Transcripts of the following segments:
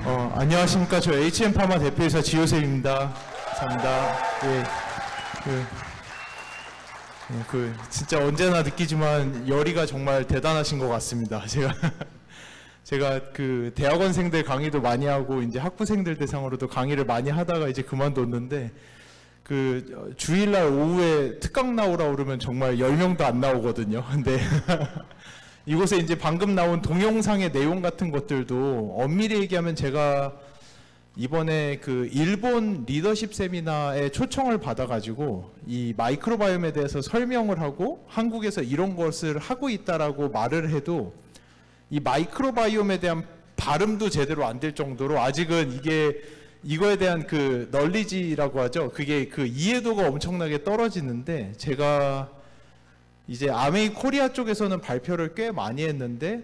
안녕하십니까. 저 HM파마 대표이사 지효셉입니다. 감사합니다. 예, 진짜 언제나 느끼지만 열의가 정말 대단하신 것 같습니다. 제가 그 대학원생들 강의도 많이 하고 이제 학부생들 대상으로도 강의를 많이 하다가 이제 그만뒀는데 그 주일날 오후에 특강 나오라 그러면 정말 10명도 안 나오거든요. 근데 이곳에 이제 방금 나온 동영상의 내용 같은 것들도 엄밀히 얘기하면 제가 이번에 그 일본 리더십 세미나에 초청을 받아가지고 이 마이크로바이옴에 대해서 설명을 하고 한국에서 이런 것을 하고 있다라고 말을 해도 이 마이크로바이옴에 대한 발음도 제대로 안 될 정도로 아직은 이거에 대한 그 널리지라고 하죠. 그게 그 이해도가 엄청나게 떨어지는데 제가 이제 아메이 코리아 쪽에서는 발표를 꽤 많이 했는데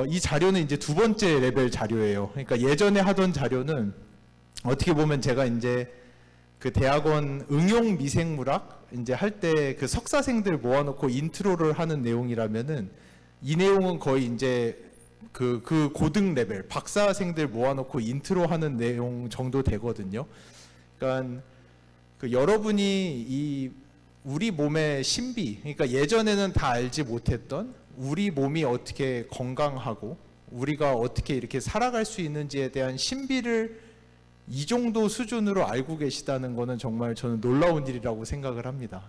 이 자료는 이제 두 번째 레벨 자료예요. 그러니까 예전에 하던 자료는 어떻게 보면 제가 이제 그 대학원 응용 미생물학 이제 할 때 그 석사생들 모아놓고 인트로를 하는 내용이라면은 이 내용은 거의 이제 그 고등 레벨 박사생들 모아놓고 인트로 하는 내용 정도 되거든요. 그러니까 그 여러분이 이 우리 몸의 신비, 그러니까 예전에는 다 알지 못했던 우리 몸이 어떻게 건강하고 우리가 어떻게 이렇게 살아갈 수 있는지에 대한 신비를 이 정도 수준으로 알고 계시다는 거는 정말 저는 놀라운 일이라고 생각을 합니다.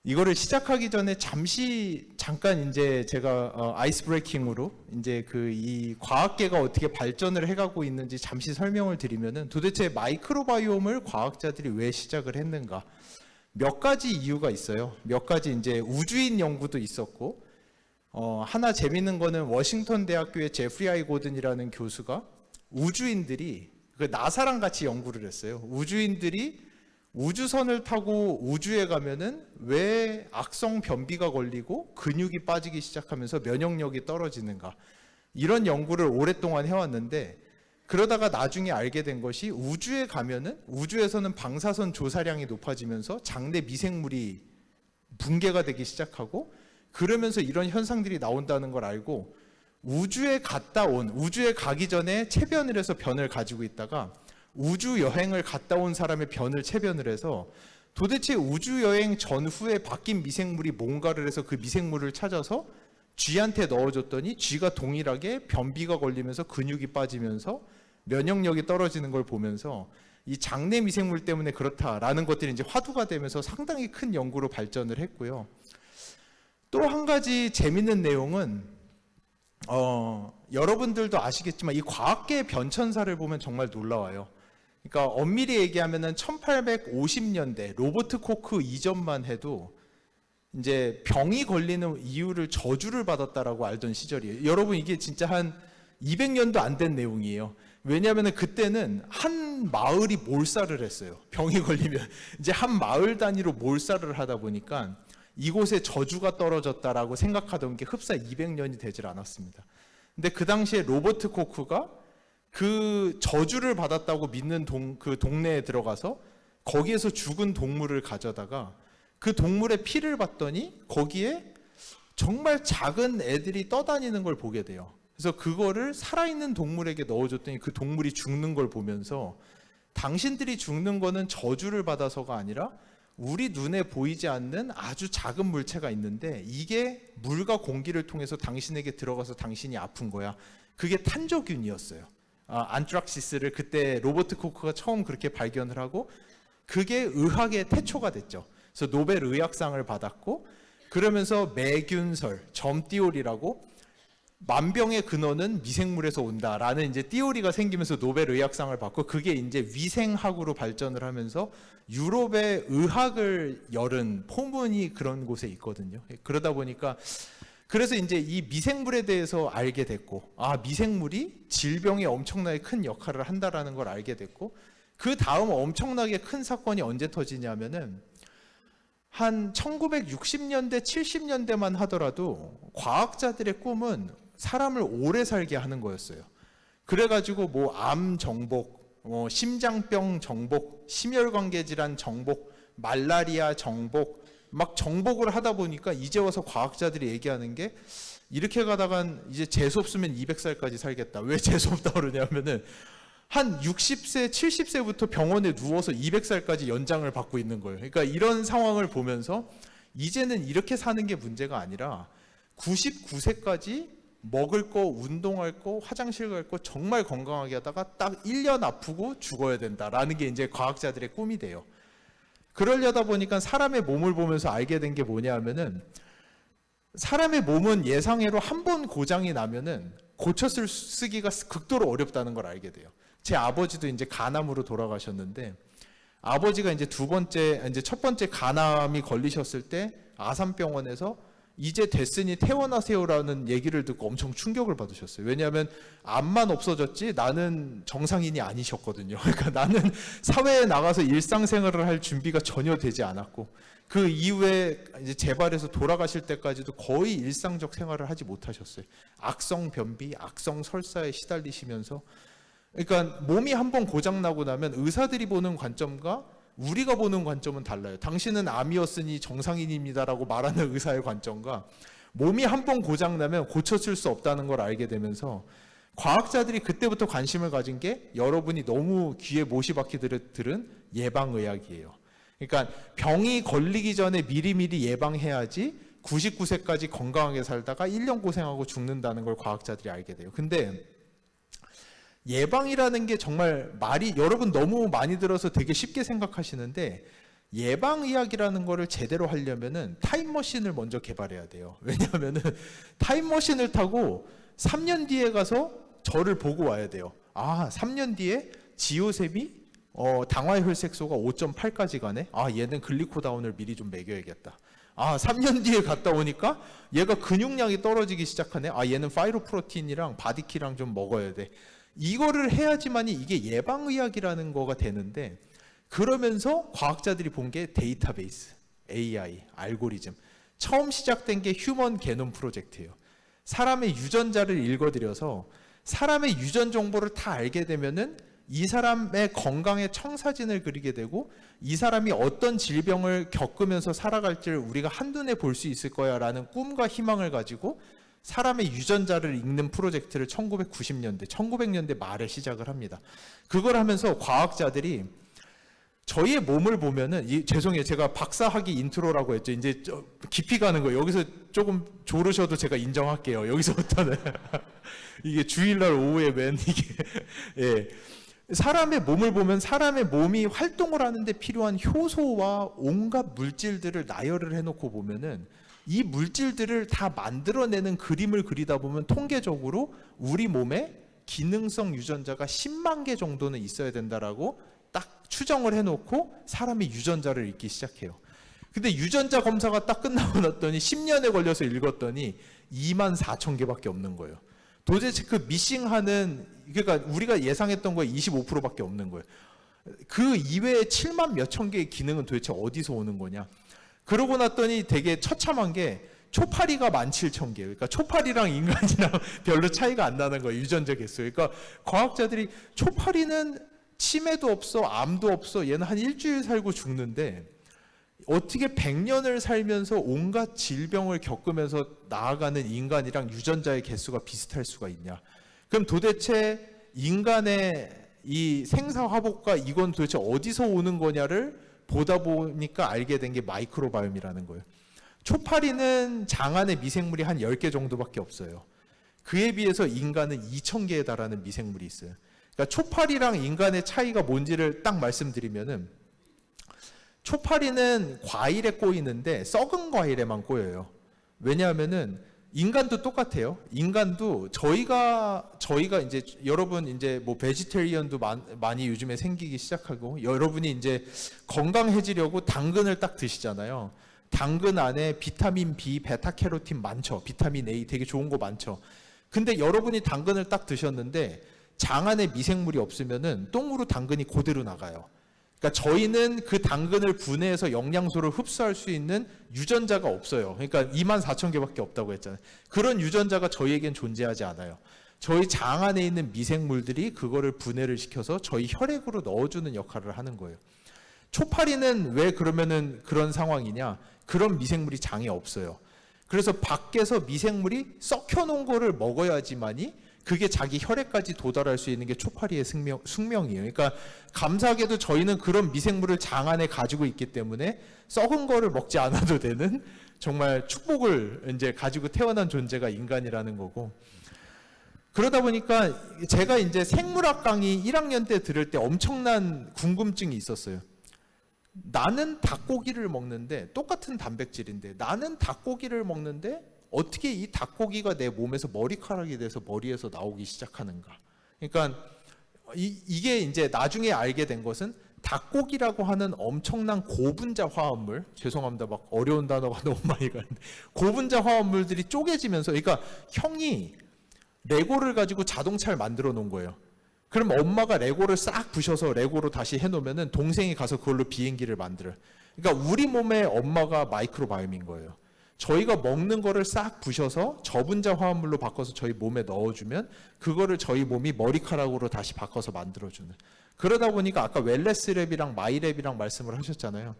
이거를 시작하기 전에 잠깐 이제 제가 아이스 브레이킹으로 이제 이 과학계가 어떻게 발전을 해가고 있는지 잠시 설명을 드리면은 도대체 마이크로바이옴을 과학자들이 왜 시작을 했는가? 몇 가지 이유가 있어요. 몇 가지 이제 우주인 연구도 있었고, 하나 재밌는 거는 워싱턴 대학교의 제프리 아이 고든이라는 교수가 우주인들이 나사랑 같이 연구를 했어요. 우주인들이 우주선을 타고 우주에 가면은 왜 악성 변비가 걸리고 근육이 빠지기 시작하면서 면역력이 떨어지는가, 이런 연구를 오랫동안 해왔는데, 그러다가 나중에 알게 된 것이 우주에 가면은 우주에서는 방사선 조사량이 높아지면서 장내 미생물이 붕괴가 되기 시작하고 그러면서 이런 현상들이 나온다는 걸 알고 우주에 가기 전에 체변을 해서 변을 가지고 있다가 우주 여행을 갔다 온 사람의 변을 체변을 해서 도대체 우주 여행 전후에 바뀐 미생물이 뭔가를 해서 그 미생물을 찾아서 쥐한테 넣어줬더니 쥐가 동일하게 변비가 걸리면서 근육이 빠지면서 면역력이 떨어지는 걸 보면서 이 장내 미생물 때문에 그렇다라는 것들이 이제 화두가 되면서 상당히 큰 연구로 발전을 했고요. 또 한 가지 재밌는 내용은 여러분들도 아시겠지만 이 과학계의 변천사를 보면 정말 놀라워요. 그러니까 엄밀히 얘기하면은 1850년대 로버트 코크 이전만 해도 이제 병이 걸리는 이유를 저주를 받았다라고 알던 시절이에요. 여러분, 이게 진짜 한 200년도 안 된 내용이에요. 왜냐하면 그때는 한 마을이 몰살을 했어요. 병이 걸리면 이제 한 마을 단위로 몰살을 하다 보니까 이곳에 저주가 떨어졌다라고 생각하던 게 흡사 200년이 되질 않았습니다. 근데 그 당시에 로버트 코크가 그 저주를 받았다고 믿는 그 동네에 들어가서 거기에서 죽은 동물을 가져다가 그 동물의 피를 봤더니 거기에 정말 작은 애들이 떠다니는 걸 보게 돼요. 그래서 그거를 살아있는 동물에게 넣어줬더니 그 동물이 죽는 걸 보면서 당신들이 죽는 거는 저주를 받아서가 아니라 우리 눈에 보이지 않는 아주 작은 물체가 있는데 이게 물과 공기를 통해서 당신에게 들어가서 당신이 아픈 거야. 그게 탄저균이었어요. 안트락시스를 그때 로버트 코크가 처음 그렇게 발견을 하고 그게 의학의 태초가 됐죠. 그래서 노벨 의학상을 받았고, 그러면서 매균설, 점띠오리라고 만병의 근원은 미생물에서 온다라는 이제 띠오리가 생기면서 노벨 의학상을 받고, 그게 이제 위생학으로 발전을 하면서 유럽의 의학을 열은 포문이 그런 곳에 있거든요. 그러다 보니까 그래서 이제 이 미생물에 대해서 알게 됐고, 미생물이 질병에 엄청나게 큰 역할을 한다라는 걸 알게 됐고, 그 다음 엄청나게 큰 사건이 언제 터지냐면은 한 1960년대, 70년대만 하더라도 과학자들의 꿈은 사람을 오래 살게 하는 거였어요. 그래가지고 뭐 암 정복, 심장병 정복, 심혈관계 질환 정복, 말라리아 정복, 막 정복을 하다 보니까 이제 와서 과학자들이 얘기하는 게 이렇게 가다간 이제 재수 없으면 200살까지 살겠다. 왜 재수 없다 그러냐면은 한 60세, 70세부터 병원에 누워서 200살까지 연장을 받고 있는 거예요. 그러니까 이런 상황을 보면서 이제는 이렇게 사는 게 문제가 아니라 99세까지 먹을 거, 운동할 거, 화장실 갈 거 정말 건강하게 하다가 딱 1년 아프고 죽어야 된다라는 게 이제 과학자들의 꿈이 돼요. 그러려다 보니까 사람의 몸을 보면서 알게 된 게 뭐냐 하면은 사람의 몸은 예상외로 한 번 고장이 나면은 고쳐 쓰기가 극도로 어렵다는 걸 알게 돼요. 제 아버지도 이제 간암으로 돌아가셨는데 아버지가 이제 첫 번째 간암이 걸리셨을 때 아산병원에서 이제 됐으니 퇴원하세요라는 얘기를 듣고 엄청 충격을 받으셨어요. 왜냐하면 암만 없어졌지 나는 정상인이 아니셨거든요. 그러니까 나는 사회에 나가서 일상생활을 할 준비가 전혀 되지 않았고 그 이후에 이제 재발해서 돌아가실 때까지도 거의 일상적 생활을 하지 못하셨어요. 악성 변비, 악성 설사에 시달리시면서 그러니까 몸이 한번 고장나고 나면 의사들이 보는 관점과 우리가 보는 관점은 달라요. 당신은 암이었으니 정상인입니다라고 말하는 의사의 관점과 몸이 한번 고장나면 고쳐질 수 없다는 걸 알게 되면서 과학자들이 그때부터 관심을 가진 게 여러분이 너무 귀에 못이 박히 들은 예방의학이에요. 그러니까 병이 걸리기 전에 미리미리 예방해야지 99세까지 건강하게 살다가 1년 고생하고 죽는다는 걸 과학자들이 알게 돼요. 근데 예방이라는 게 정말 말이 여러분 너무 많이 들어서 되게 쉽게 생각하시는데 예방의학이라는 거를 제대로 하려면은 타임머신을 먼저 개발해야 돼요. 왜냐하면은 타임머신을 타고 3년 뒤에 가서 저를 보고 와야 돼요. 아, 3년 뒤에 지오셈이 당화혈색소가 5.8까지 가네. 아, 얘는 글리코다운을 미리 좀 먹여야겠다. 아, 3년 뒤에 갔다 오니까 얘가 근육량이 떨어지기 시작하네. 아, 얘는 파이로프로틴이랑 바디키랑 좀 먹어야 돼. 이거를 해야지만이 이게 예방의학이라는 거가 되는데 그러면서 과학자들이 본 게 데이터베이스, AI, 알고리즘. 처음 시작된 게 휴먼 게놈 프로젝트예요. 사람의 유전자를 읽어들여서 사람의 유전 정보를 다 알게 되면은 이 사람의 건강의 청사진을 그리게 되고 이 사람이 어떤 질병을 겪으면서 살아갈지를 우리가 한눈에 볼 수 있을 거야 라는 꿈과 희망을 가지고 사람의 유전자를 읽는 프로젝트를 1990년대, 1900년대 말에 시작을 합니다. 그걸 하면서 과학자들이 저희의 몸을 보면은 죄송해요. 제가 박사학위 인트로라고 했죠. 이제 깊이 가는 거예요. 여기서 조금 조르셔도 제가 인정할게요. 여기서부터는 이게 주일날 오후에 맨 이게 예. 사람의 몸을 보면 사람의 몸이 활동을 하는데 필요한 효소와 온갖 물질들을 나열을 해놓고 보면은 이 물질들을 다 만들어내는 그림을 그리다 보면 통계적으로 우리 몸에 기능성 유전자가 10만 개 정도는 있어야 된다라고 딱 추정을 해놓고 사람이 유전자를 읽기 시작해요. 근데 유전자 검사가 딱 끝나고 났더니 10년에 걸려서 읽었더니 2만 4천 개밖에 없는 거예요. 도대체 그 미싱하는 그러니까 우리가 예상했던 거에 25%밖에 없는 거예요. 그 이외에 7만 몇천 개의 기능은 도대체 어디서 오는 거냐? 그러고 났더니 되게 처참한 게 초파리가 17,000개. 그러니까 초파리랑 인간이랑 별로 차이가 안 나는 거예요. 유전자 개수. 그러니까 과학자들이 초파리는 치매도 없어, 암도 없어. 얘는 한 일주일 살고 죽는데 어떻게 100년을 살면서 온갖 질병을 겪으면서 나아가는 인간이랑 유전자의 개수가 비슷할 수가 있냐? 그럼 도대체 인간의 이 생사화복과 이건 도대체 어디서 오는 거냐를 보다 보니까 알게 된 게 마이크로바이옴이라는 거예요. 초파리는 장 안에 미생물이 한 10개 정도밖에 없어요. 그에 비해서 인간은 2,000개에 달하는 미생물이 있어요. 그러니까 초파리랑 인간의 차이가 뭔지를 딱 말씀드리면은 초파리는 과일에 꼬이는데 썩은 과일에만 꼬여요. 왜냐하면은 인간도 똑같아요. 인간도 저희가 이제 여러분 이제 뭐 베지테리언도 많이 요즘에 생기기 시작하고 여러분이 이제 건강해지려고 당근을 딱 드시잖아요. 당근 안에 비타민 B, 베타캐로틴 많죠. 비타민 A 되게 좋은 거 많죠. 근데 여러분이 당근을 딱 드셨는데 장 안에 미생물이 없으면은 똥으로 당근이 그대로 나가요. 그러니까 저희는 그 당근을 분해해서 영양소를 흡수할 수 있는 유전자가 없어요. 그러니까 2만 4천 개밖에 없다고 했잖아요. 그런 유전자가 저희에겐 존재하지 않아요. 저희 장 안에 있는 미생물들이 그거를 분해를 시켜서 저희 혈액으로 넣어주는 역할을 하는 거예요. 초파리는 왜 그러면은 그런 상황이냐? 그런 미생물이 장에 없어요. 그래서 밖에서 미생물이 썩혀놓은 거를 먹어야지만이 그게 자기 혈액까지 도달할 수 있는 게 초파리의 숙명이에요. 그러니까 감사하게도 저희는 그런 미생물을 장 안에 가지고 있기 때문에 썩은 거를 먹지 않아도 되는 정말 축복을 이제 가지고 태어난 존재가 인간이라는 거고. 그러다 보니까 제가 이제 생물학 강의 1학년 때 들을 때 엄청난 궁금증이 있었어요. 나는 닭고기를 먹는데, 똑같은 단백질인데 나는 닭고기를 먹는데 어떻게 이 닭고기가 내 몸에서 머리카락이 돼서 머리에서 나오기 시작하는가. 그러니까 이게 이제 나중에 알게 된 것은 닭고기라고 하는 엄청난 고분자 화합물, 죄송합니다, 막 어려운 단어가 너무 많이 가는데, 고분자 화합물들이 쪼개지면서, 그러니까 형이 레고를 가지고 자동차를 만들어 놓은 거예요. 그럼 엄마가 레고를 싹 부셔서 레고로 다시 해놓으면은 동생이 가서 그걸로 비행기를 만들어요. 그러니까 우리 몸의 엄마가 마이크로바이옴인 거예요. 저희가 먹는 거를 싹 부셔서 저분자 화합물로 바꿔서 저희 몸에 넣어주면 그거를 저희 몸이 머리카락으로 다시 바꿔서 만들어주는. 그러다 보니까 아까 웰네스랩이랑 마이랩이랑 말씀을 하셨잖아요.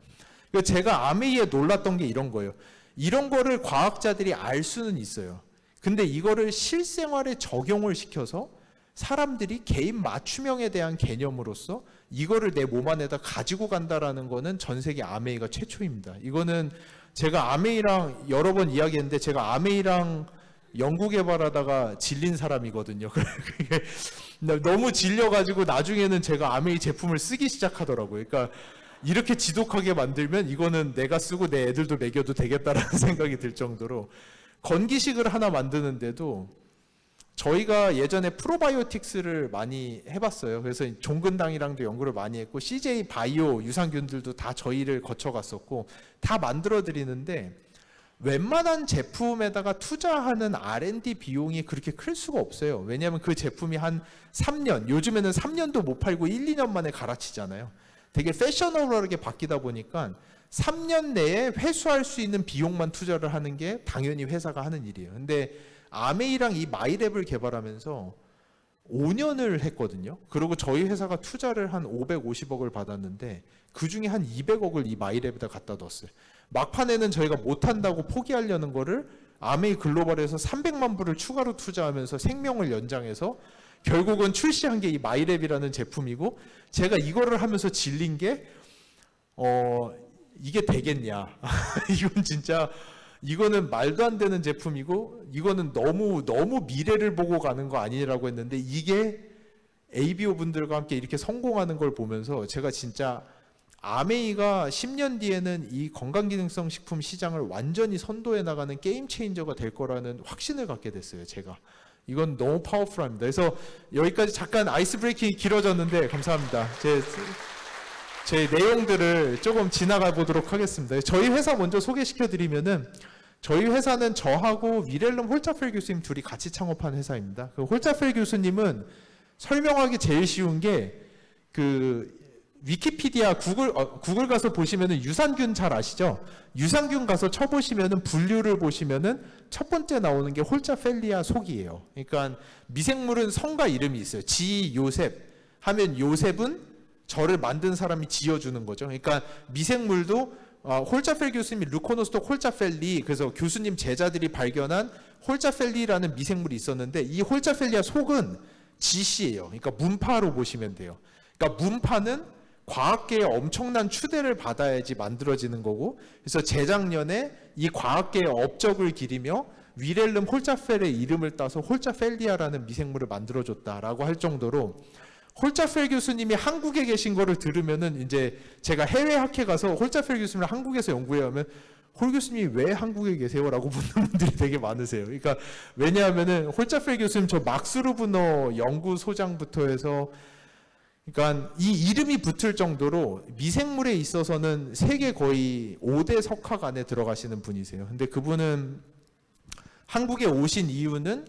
제가 아메이에 놀랐던 게 이런 거예요. 이런 거를 과학자들이 알 수는 있어요. 근데 이거를 실생활에 적용을 시켜서 사람들이 개인 맞춤형에 대한 개념으로서 이거를 내 몸 안에다 가지고 간다라는 거는 전 세계 아메이가 최초입니다. 이거는 제가 아메이랑 여러 번 이야기했는데, 제가 아메이랑 연구 개발하다가 질린 사람이거든요. 너무 질려가지고 나중에는 제가 아메이 제품을 쓰기 시작하더라고요. 그러니까 이렇게 지독하게 만들면 이거는 내가 쓰고 내 애들도 먹여도 되겠다라는 생각이 들 정도로, 건기식을 하나 만드는데도 저희가 예전에 프로바이오틱스를 많이 해봤어요. 그래서 종근당이랑도 연구를 많이 했고, CJ 바이오 유산균들도 다 저희를 거쳐갔었고 다 만들어 드리는데, 웬만한 제품에다가 투자하는 R&D 비용이 그렇게 클 수가 없어요. 왜냐하면 그 제품이 한 3년, 요즘에는 3년도 못 팔고 1, 2년 만에 갈아치잖아요. 되게 패셔너블하게 바뀌다 보니까 3년 내에 회수할 수 있는 비용만 투자를 하는 게 당연히 회사가 하는 일이에요. 근데 아메이랑 이 마이랩을 개발하면서 5년을 했거든요. 그리고 저희 회사가 투자를 한 550억을 받았는데 그 중에 한 200억을 이 마이랩에다 갖다 넣었어요. 막판에는 저희가 못한다고 포기하려는 거를 아메이 글로벌에서 300만 불을 추가로 투자하면서 생명을 연장해서 결국은 출시한 게 이 마이랩이라는 제품이고, 제가 이거를 하면서 질린 게 이게 되겠냐. 이건 진짜, 이거는 말도 안 되는 제품이고 이거는 너무 미래를 보고 가는 거 아니라고 했는데, 이게 ABO 분들과 함께 이렇게 성공하는 걸 보면서 제가 진짜 아메이가 10년 뒤에는 이 건강기능성 식품 시장을 완전히 선도해 나가는 게임 체인저가 될 거라는 확신을 갖게 됐어요. 제가 이건 너무 파워풀합니다. 그래서 여기까지 잠깐 아이스 브레이킹이 길어졌는데 감사합니다. 제 내용들을 조금 지나가 보도록 하겠습니다. 저희 회사 먼저 소개시켜 드리면은, 저희 회사는 저하고 위렐름 홀자펠 교수님 둘이 같이 창업한 회사입니다. 그 홀자펠 교수님은 설명하기 제일 쉬운 게, 그 위키피디아 구글 가서 보시면은 유산균 잘 아시죠? 유산균 가서 쳐보시면은 분류를 보시면은 첫 번째 나오는 게 홀자펠리아 속이에요. 그러니까 미생물은 성과 이름이 있어요. 지 요셉 하면 요셉은 저를 만든 사람이 지어주는 거죠. 그러니까 미생물도 홀자펠 교수님이 루코노스톡 홀자펠리, 그래서 교수님 제자들이 발견한 홀자펠리라는 미생물이 있었는데, 이 홀자펠리아 속은 지씨예요. 그러니까 문파로 보시면 돼요. 그러니까 문파는 과학계의 엄청난 추대를 받아야지 만들어지는 거고, 그래서 재작년에 이 과학계의 업적을 기리며 위렐름 홀자펠의 이름을 따서 홀자펠리아라는 미생물을 만들어줬다라고 할 정도로, 홀자펠 교수님이 한국에 계신 거를 들으면은, 이제 제가 해외 학회 가서 홀자펠 교수님을 한국에서 연구해 오면 홀 교수님이 왜 한국에 계세요라고 묻는 분들이 되게 많으세요. 그러니까 왜냐하면은 홀자펠 교수님 저 막스루브너 연구소장부터 해서, 그러니까 이 이름이 붙을 정도로 미생물에 있어서는 세계 거의 5대 석학 안에 들어가시는 분이세요. 근데 그분은 한국에 오신 이유는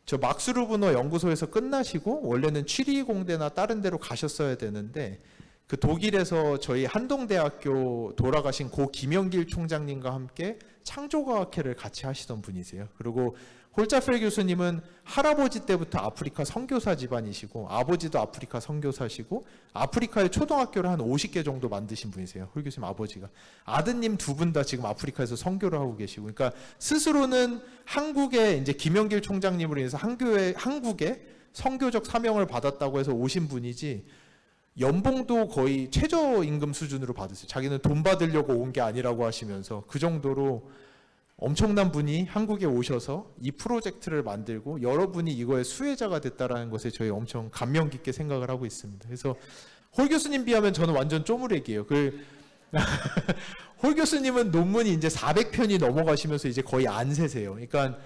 저 막스루브너 연구소에서 끝나시고 원래는 취리 공대나 다른 데로 가셨어야 되는데, 그 독일에서 저희 한동대학교 돌아가신 고 김영길 총장님과 함께 창조과학회를 같이 하시던 분이세요. 그리고 홀자펠 교수님은 할아버지 때부터 아프리카 선교사 집안이시고 아버지도 아프리카 선교사시고 아프리카에 초등학교를 한 50개 정도 만드신 분이세요. 홀 교수님 아버지가. 아드님 두 분 다 지금 아프리카에서 선교를 하고 계시고, 그러니까 스스로는 한국의 이제 김영길 총장님으로 인해서 한국에 선교적 사명을 받았다고 해서 오신 분이지, 연봉도 거의 최저임금 수준으로 받으세요. 자기는 돈 받으려고 온 게 아니라고 하시면서 그 정도로 엄청난 분이 한국에 오셔서 이 프로젝트를 만들고 여러분이 이거의 수혜자가 됐다라는 것에 저희 엄청 감명 깊게 생각을 하고 있습니다. 그래서 홀 교수님 비하면 저는 완전 쪼무레기예요. 홀 교수님은 논문이 이제 400편이 넘어가시면서 이제 거의 안 세세요. 그러니까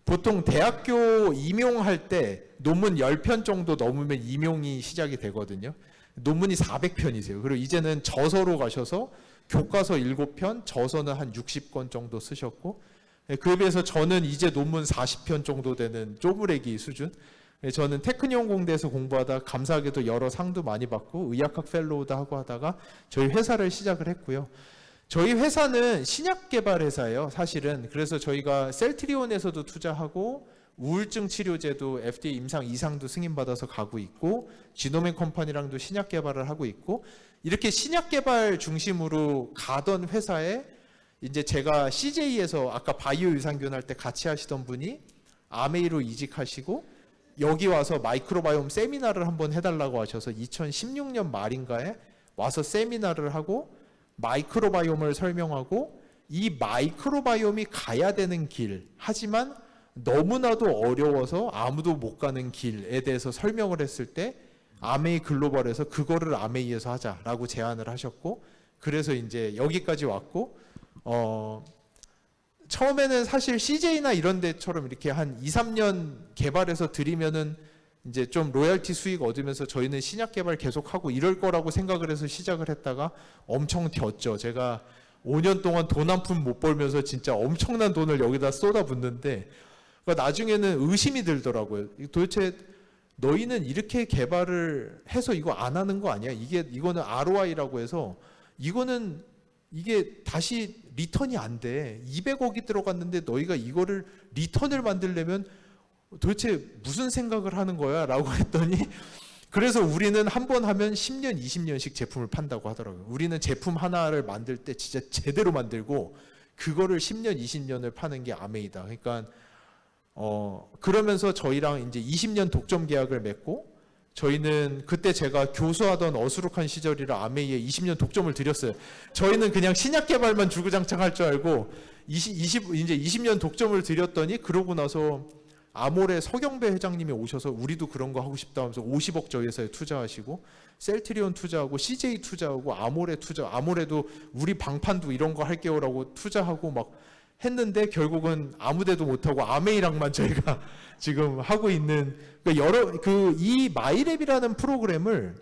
보통 대학교 임용할 때 논문 10편 정도 넘으면 임용이 시작이 되거든요. 논문이 400편이세요. 그리고 이제는 저서로 가셔서 교과서 7편, 저서는 한 60권 정도 쓰셨고, 그에 비해서 저는 이제 논문 40편 정도 되는 쪼무레기 수준. 저는 테크니온 공대에서 공부하다 감사하게도 여러 상도 많이 받고 의학학 펠로우도 하고 하다가 저희 회사를 시작을 했고요. 저희 회사는 신약 개발 회사예요, 사실은. 그래서 저희가 셀트리온에서도 투자하고 우울증 치료제도 FDA 임상 2상도 승인받아서 가고 있고, 지노맨 컴퍼니랑도 신약 개발을 하고 있고, 이렇게 신약 개발 중심으로 가던 회사에 이제 제가 CJ에서 아까 바이오 유산균 할 때 같이 하시던 분이 아메이로 이직하시고 여기 와서 마이크로바이옴 세미나를 한번 해달라고 하셔서 2016년 말인가에 와서 세미나를 하고 마이크로바이옴을 설명하고, 이 마이크로바이옴이 가야 되는 길, 하지만 너무나도 어려워서 아무도 못 가는 길에 대해서 설명을 했을 때 아메이 글로벌에서 그거를 아메이에서 하자라고 제안을 하셨고, 그래서 이제 여기까지 왔고, 처음에는 사실 CJ나 이런 데처럼 이렇게 한 2, 3년 개발해서 드리면은 이제 좀 로열티 수익 얻으면서 저희는 신약 개발 계속하고 이럴 거라고 생각을 해서 시작을 했다가 엄청 튀었죠. 제가 5년 동안 돈 한 푼 못 벌면서 진짜 엄청난 돈을 여기다 쏟아붓는데, 그러니까 나중에는 의심이 들더라고요. 도대체 너희는 이렇게 개발을 해서 이거 안 하는 거 아니야? 이거는 ROI라고 해서 이게 다시 리턴이 안 돼. 200억이 들어갔는데 너희가 이거를 리턴을 만들려면 도대체 무슨 생각을 하는 거야? 라고 했더니, 그래서 우리는 한 번 하면 10년, 20년씩 제품을 판다고 하더라고요. 우리는 제품 하나를 만들 때 진짜 제대로 만들고 그거를 10년, 20년을 파는 게 아메이다. 그러니까 그러면서 저희랑 이제 20년 독점 계약을 맺고, 저희는 그때 제가 교수하던 어수룩한 시절이라 아메이에 20년 독점을 드렸어요. 저희는 그냥 신약 개발만 주구장창 할 줄 알고 이제 20년 독점을 드렸더니, 그러고 나서 아모레 서경배 회장님이 오셔서 우리도 그런 거 하고 싶다 하면서 50억 저희 회사에 투자하시고, 셀트리온 투자하고 CJ 투자하고 아모레도 우리 방판도 이런 거 할게요라고 투자하고 막 했는데, 결국은 아무데도 못하고 아메이랑만 저희가 지금 하고 있는, 이 마이랩이라는 프로그램을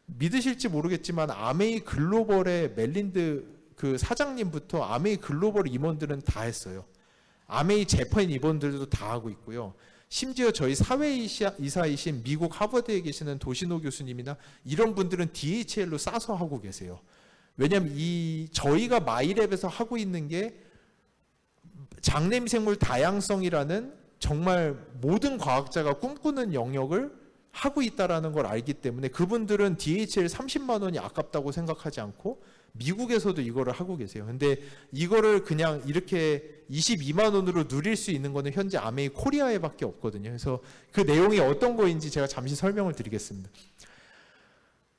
믿으실지 모르겠지만 아메이 글로벌의 멜린드 그 사장님부터 아메이 글로벌 임원들은 다 했어요. 아메이 재팬 임원들도 다 하고 있고요. 심지어 저희 사회이사이신 미국 하버드에 계시는 도시노 교수님이나 이런 분들은 DHL로 싸서 하고 계세요. 왜냐하면 저희가 마이랩에서 하고 있는 게 장내미생물 다양성이라는 정말 모든 과학자가 꿈꾸는 영역을 하고 있다는 걸 알기 때문에 그분들은 DHL 30만 원이 아깝다고 생각하지 않고 미국에서도 이거를 하고 계세요. 근데 이거를 그냥 이렇게 22만 원으로 누릴 수 있는 거는 현재 아메이 코리아에밖에 없거든요. 그래서 그 내용이 어떤 거인지 제가 잠시 설명을 드리겠습니다.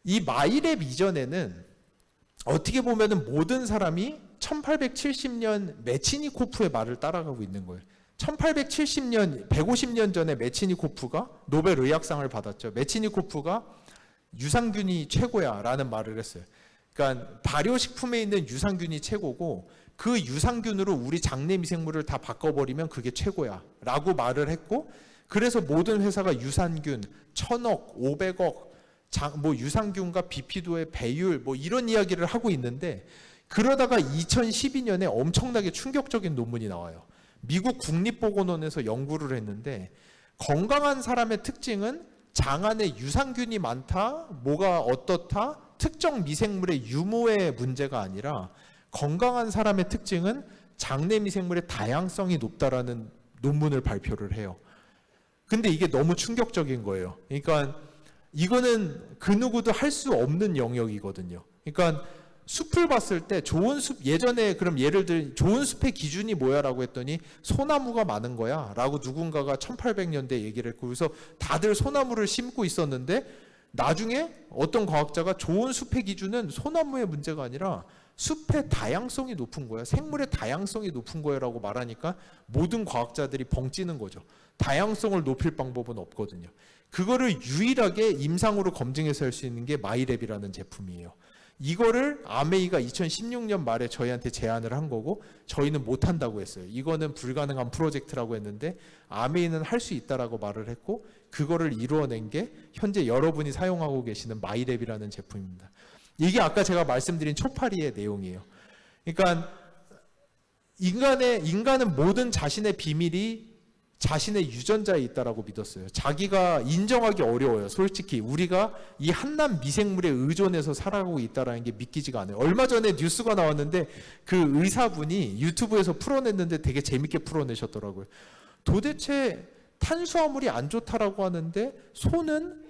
이 마이랩 이전에는 어떻게 보면은 모든 사람이 1870년 메치니코프의 말을 따라가고 있는 거예요. 1870년, 150년 전에 메치니코프가 노벨 의학상을 받았죠. 메치니코프가 유산균이 최고야 라는 말을 했어요. 그러니까 발효식품에 있는 유산균이 최고고 그 유산균으로 우리 장내 미생물을 다 바꿔버리면 그게 최고야 라고 말을 했고, 그래서 모든 회사가 유산균 1000억, 500억, 유산균과 비피도의 배율 이런 이야기를 하고 있는데, 그러다가 2012년에 엄청나게 충격적인 논문이 나와요. 미국 국립보건원에서 연구를 했는데, 건강한 사람의 특징은 장 안에 유산균이 많다, 뭐가 어떻다, 특정 미생물의 유무의 문제가 아니라 건강한 사람의 특징은 장내 미생물의 다양성이 높다라는 논문을 발표를 해요. 근데 이게 너무 충격적인 거예요. 그러니까 이거는 그 누구도 할 수 없는 영역이거든요. 그러니까 숲을 봤을 때 좋은 숲, 예전에 그럼 예를 들어 좋은 숲의 기준이 뭐야라고 했더니 소나무가 많은 거야 라고 누군가가 1800년대 얘기를 했고, 그래서 다들 소나무를 심고 있었는데 나중에 어떤 과학자가 좋은 숲의 기준은 소나무의 문제가 아니라 숲의 다양성이 높은 거야, 생물의 다양성이 높은 거야 라고 말하니까 모든 과학자들이 벙찌는 거죠. 다양성을 높일 방법은 없거든요. 그거를 유일하게 임상으로 검증해서 할 수 있는 게 마이랩이라는 제품이에요. 이거를 아메이가 2016년 말에 저희한테 제안을 한 거고 저희는 못한다고 했어요. 이거는 불가능한 프로젝트라고 했는데 아메이는 할 수 있다라고 말을 했고, 그거를 이루어낸 게 현재 여러분이 사용하고 계시는 마이랩이라는 제품입니다. 이게 아까 제가 말씀드린 초파리의 내용이에요. 그러니까 인간은 모든 자신의 비밀이 자신의 유전자에 있다라고 믿었어요. 자기가 인정하기 어려워요. 솔직히 우리가 이 한낱 미생물에 의존해서 살아가고 있다라는 게 믿기지가 않아요. 얼마 전에 뉴스가 나왔는데 그 의사분이 유튜브에서 풀어냈는데 되게 재밌게 풀어내셨더라고요. 도대체 탄수화물이 안 좋다라고 하는데 소는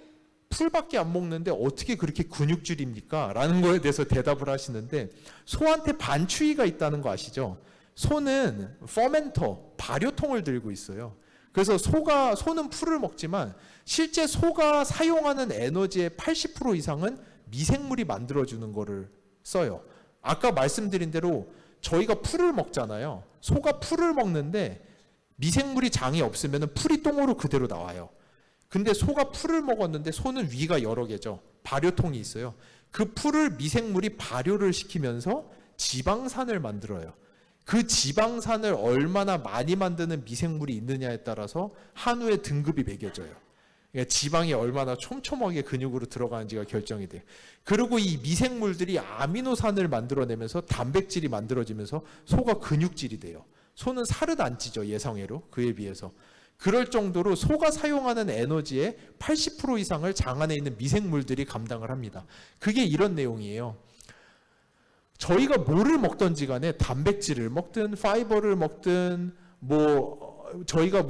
풀밖에 안 먹는데 어떻게 그렇게 근육질입니까? 라는 거에 대해서 대답을 하시는데, 소한테 반추위가 있다는 거 아시죠? 소는 퍼멘터, 발효통을 들고 있어요. 그래서 소는 풀을 먹지만 실제 소가 사용하는 에너지의 80% 이상은 미생물이 만들어주는 거를 써요. 아까 말씀드린 대로 저희가 풀을 먹잖아요. 소가 풀을 먹는데 미생물이 장이 없으면 풀이 똥으로 그대로 나와요. 근데 소가 풀을 먹었는데 소는 위가 여러 개죠. 발효통이 있어요. 그 풀을 미생물이 발효를 시키면서 지방산을 만들어요. 그 지방산을 얼마나 많이 만드는 미생물이 있느냐에 따라서 한우의 등급이 매겨져요. 그러니까 지방이 얼마나 촘촘하게 근육으로 들어가는지가 결정이 돼요. 그리고 이 미생물들이 아미노산을 만들어내면서 단백질이 만들어지면서 소가 근육질이 돼요. 소는 살은 안 찌죠, 예상외로. 그에 비해서. 그럴 정도로 소가 사용하는 에너지의 80% 이상을 장 안에 있는 미생물들이 감당을 합니다. 그게 이런 내용이에요. 저희가 뭐를 먹든지 간에 단백질을 먹든 파이버를 먹든 저희가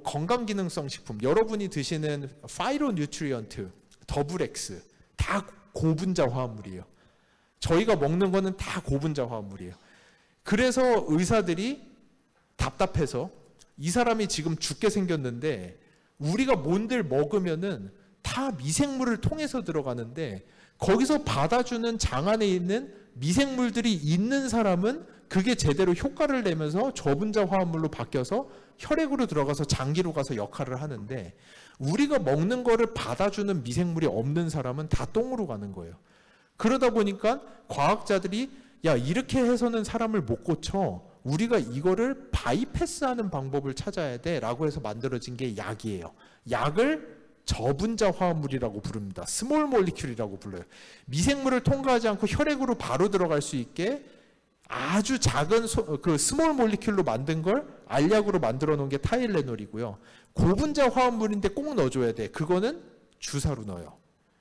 건강기능성 식품, 여러분이 드시는 파이로뉴트리언트, 더블 X 다 고분자 화합물이에요. 저희가 먹는 거는 다 고분자 화합물이에요. 그래서 의사들이 답답해서 이 사람이 지금 죽게 생겼는데 우리가 뭔들 먹으면은 다 미생물을 통해서 들어가는데 거기서 받아주는 장 안에 있는 미생물들이 있는 사람은 그게 제대로 효과를 내면서 저분자 화합물로 바뀌어서 혈액으로 들어가서 장기로 가서 역할을 하는데, 우리가 먹는 거를 받아주는 미생물이 없는 사람은 다 똥으로 가는 거예요. 그러다 보니까 과학자들이 야, 이렇게 해서는 사람을 못 고쳐, 우리가 이거를 바이패스하는 방법을 찾아야 돼 라고 해서 만들어진 게 약이에요. 약을 저분자 화합물이라고 부릅니다. 스몰 몰리큘이라고 불러요. 미생물을 통과하지 않고 혈액으로 바로 들어갈 수 있게 아주 작은 그 스몰 몰리큘로 만든 걸 알약으로 만들어 놓은 게 타일레놀이고요. 고분자 화합물인데 꼭 넣어줘야 돼. 그거는 주사로 넣어요.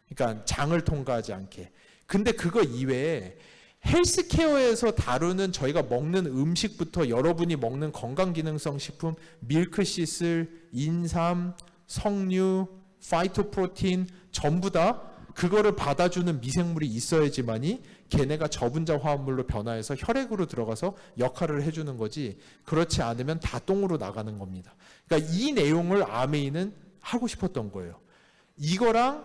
그러니까 장을 통과하지 않게. 근데 그거 이외에 헬스케어에서 다루는 저희가 먹는 음식부터 여러분이 먹는 건강기능성 식품, 밀크시슬, 인삼, 석류, 파이토프로틴 전부 다 그거를 받아주는 미생물이 있어야지만이 걔네가 저분자 화합물로 변화해서 혈액으로 들어가서 역할을 해주는 거지, 그렇지 않으면 다 똥으로 나가는 겁니다. 그러니까 이 내용을 아메이는 하고 싶었던 거예요. 이거랑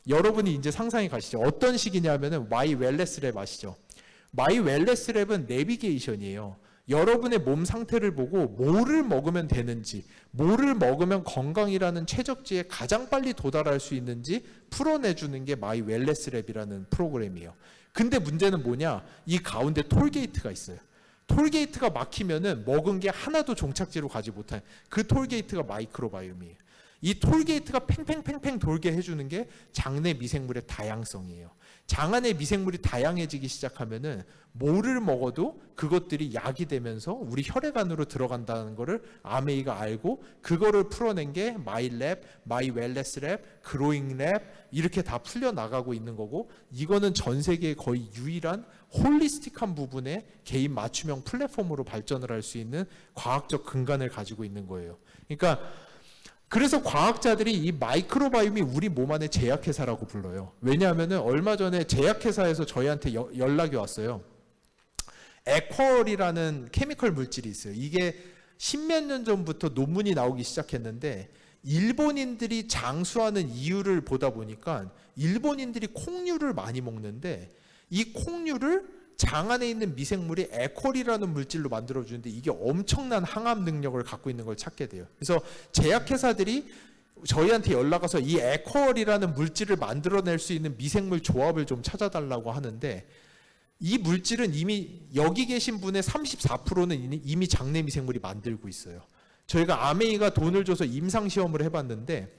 여러분이 이제 상상이 가시죠. 어떤 식이냐면은 마이 웰네스 랩 아시죠? 마이 웰네스 랩은 내비게이션이에요. 여러분의 몸 상태를 보고 뭐를 먹으면 되는지, 뭐를 먹으면 건강이라는 최적지에 가장 빨리 도달할 수 있는지 풀어내주는 게 마이 웰네스 랩이라는 프로그램이에요. 근데 문제는 뭐냐? 이 가운데 톨게이트가 있어요. 톨게이트가 막히면은 먹은 게 하나도 종착지로 가지 못해. 그 톨게이트가 마이크로바이옴이에요. 이 톨게이트가 팽팽팽팽 돌게 해주는 게 장내 미생물의 다양성이에요. 장안의 미생물이 다양해지기 시작하면은 뭐를 먹어도 그것들이 약이 되면서 우리 혈액 안으로 들어간다는 거를 아메이가 알고 그거를 풀어낸 게 마이랩, 마이웰네스랩, 그로잉랩 이렇게 다 풀려나가고 있는 거고, 이거는 전 세계의 거의 유일한 홀리스틱한 부분의 개인 맞춤형 플랫폼으로 발전을 할 수 있는 과학적 근간을 가지고 있는 거예요. 그러니까 그래서 과학자들이 이 마이크로바이옴이 우리 몸 안의 제약회사라고 불러요. 왜냐하면 얼마 전에 제약회사에서 저희한테 연락이 왔어요. 에퀄이라는 케미컬 물질이 있어요. 이게 십몇 년 전부터 논문이 나오기 시작했는데 일본인들이 장수하는 이유를 보다 보니까 일본인들이 콩류를 많이 먹는데 이 콩류를 장 안에 있는 미생물이 에퀄이라는 물질로 만들어주는데 이게 엄청난 항암 능력을 갖고 있는 걸 찾게 돼요. 그래서 제약회사들이 저희한테 연락 와서 이 에퀄이라는 물질을 만들어낼 수 있는 미생물 조합을 좀 찾아달라고 하는데, 이 물질은 이미 여기 계신 분의 34%는 이미 장내 미생물이 만들고 있어요. 저희가 아메이가 돈을 줘서 임상시험을 해봤는데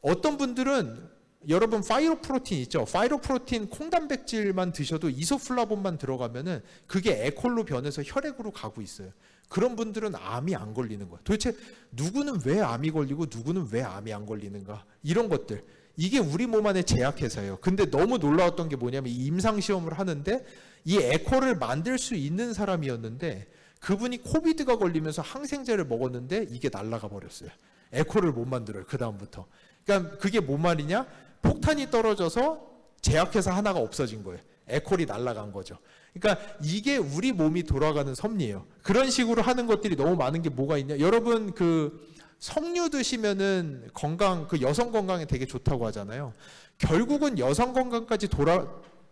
어떤 분들은 여러분 파이로프로틴 있죠? 파이로프로틴 콩단백질만 드셔도 이소플라본만 들어가면은 그게 에콜로 변해서 혈액으로 가고 있어요. 그런 분들은 암이 안 걸리는 거야. 도대체 누구는 왜 암이 걸리고 누구는 왜 암이 안 걸리는가? 이런 것들. 이게 우리 몸 안의 제약회사예요. 근데 너무 놀라웠던 게 뭐냐면 이 임상시험을 하는데 이 에콜을 만들 수 있는 사람이었는데 그분이 코비드가 걸리면서 항생제를 먹었는데 이게 날아가 버렸어요. 에콜을 못 만들어요. 그 다음부터. 그러니까 그게 뭔 말이냐? 폭탄이 떨어져서 제약회사 하나가 없어진 거예요. 에콜이 날아간 거죠. 그러니까 이게 우리 몸이 돌아가는 섭리예요. 그런 식으로 하는 것들이 너무 많은 게 뭐가 있냐? 여러분 그 석류 드시면은 건강, 그 여성 건강에 되게 좋다고 하잖아요. 결국은 여성 건강까지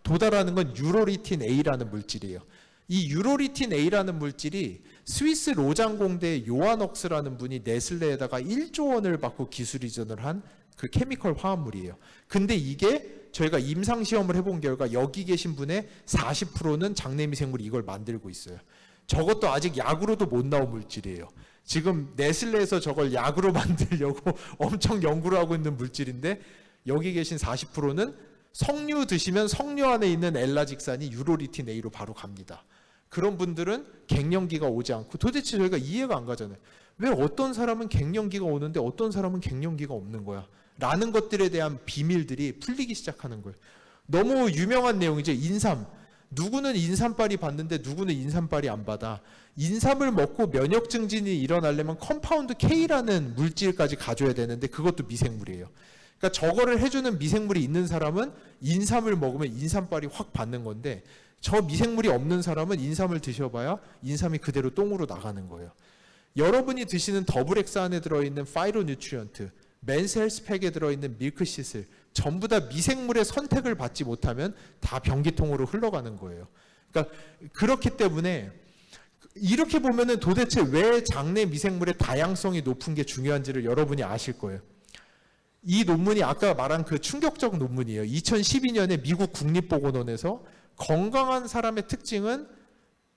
도달하는 건 유로리틴 A라는 물질이에요. 이 유로리틴 A라는 물질이 스위스 로장공대 요하넉스라는 분이 네슬레에다가 1조 원을 받고 기술 이전을 한 그 케미컬 화합물이에요. 근데 이게 저희가 임상 시험을 해본 결과 여기 계신 분의 40%는 장내 미생물이 이걸 만들고 있어요. 저것도 아직 약으로도 못 나온 물질이에요. 지금 네슬레에서 저걸 약으로 만들려고 엄청 연구를 하고 있는 물질인데 여기 계신 40%는 석류 드시면 석류 안에 있는 엘라직산이 유로리틴 A로 바로 갑니다. 그런 분들은 갱년기가 오지 않고, 도대체 저희가 이해가 안 가잖아요. 왜 어떤 사람은 갱년기가 오는데 어떤 사람은 갱년기가 없는 거야? 라는 것들에 대한 비밀들이 풀리기 시작하는 거예요. 너무 유명한 내용이죠. 인삼. 누구는 인삼빨이 받는데 누구는 인삼빨이 안 받아. 인삼을 먹고 면역 증진이 일어나려면 컴파운드 K라는 물질까지 가져야 되는데 그것도 미생물이에요. 그러니까 저거를 해주는 미생물이 있는 사람은 인삼을 먹으면 인삼빨이 확 받는 건데 저 미생물이 없는 사람은 인삼을 드셔봐야 인삼이 그대로 똥으로 나가는 거예요. 여러분이 드시는 더블엑스 안에 들어있는 파이로뉴트리언트, 맨스 헬스팩에 들어있는 밀크시슬 전부 다 미생물의 선택을 받지 못하면 다 변기통으로 흘러가는 거예요. 그러니까 그렇기 때문에 이렇게 보면은 도대체 왜 장내 미생물의 다양성이 높은 게 중요한지를 여러분이 아실 거예요. 이 논문이 아까 말한 그 충격적 논문이에요. 2012년에 미국 국립보건원에서 건강한 사람의 특징은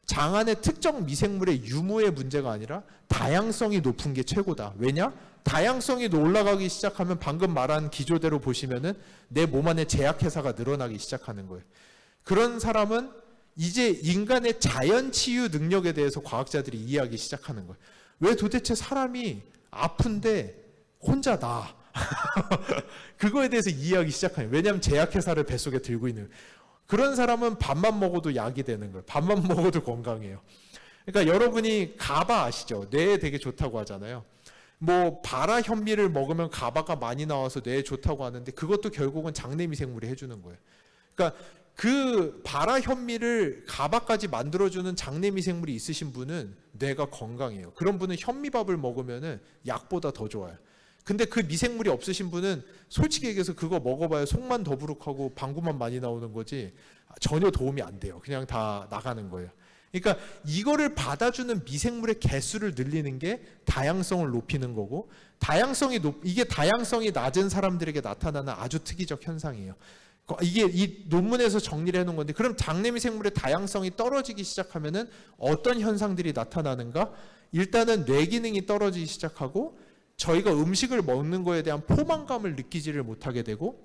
장 안의 특정 미생물의 유무의 문제가 아니라 다양성이 높은 게 최고다. 왜냐? 다양성이 올라가기 시작하면 방금 말한 기조대로 보시면은 내 몸 안에 제약회사가 늘어나기 시작하는 거예요. 그런 사람은 이제 인간의 자연치유 능력에 대해서 과학자들이 이해하기 시작하는 거예요. 왜 도대체 사람이 아픈데 혼자 나? 그거에 대해서 이해하기 시작해요. 왜냐하면 제약회사를 뱃속에 들고 있는 거예요. 그런 사람은 밥만 먹어도 약이 되는 거예요. 밥만 먹어도 건강해요. 그러니까 여러분이 가바 아시죠? 뇌에 되게 좋다고 하잖아요. 뭐 바라 현미를 먹으면 가바가 많이 나와서 뇌에 좋다고 하는데 그것도 결국은 장내 미생물이 해주는 거예요. 그러니까 그 바라 현미를 가바까지 만들어주는 장내 미생물이 있으신 분은 뇌가 건강해요. 그런 분은 현미밥을 먹으면 약보다 더 좋아요. 근데 그 미생물이 없으신 분은 솔직히 얘기해서 그거 먹어봐야 속만 더부룩하고 방구만 많이 나오는 거지 전혀 도움이 안 돼요. 그냥 다 나가는 거예요. 그러니까 이거를 받아주는 미생물의 개수를 늘리는 게 다양성을 높이는 거고, 이게 다양성이 낮은 사람들에게 나타나는 아주 특이적 현상이에요. 이게 이 논문에서 정리를 해놓은 건데, 그럼 장내 미생물의 다양성이 떨어지기 시작하면은 어떤 현상들이 나타나는가? 일단은 뇌 기능이 떨어지기 시작하고 저희가 음식을 먹는 거에 대한 포만감을 느끼지를 못하게 되고,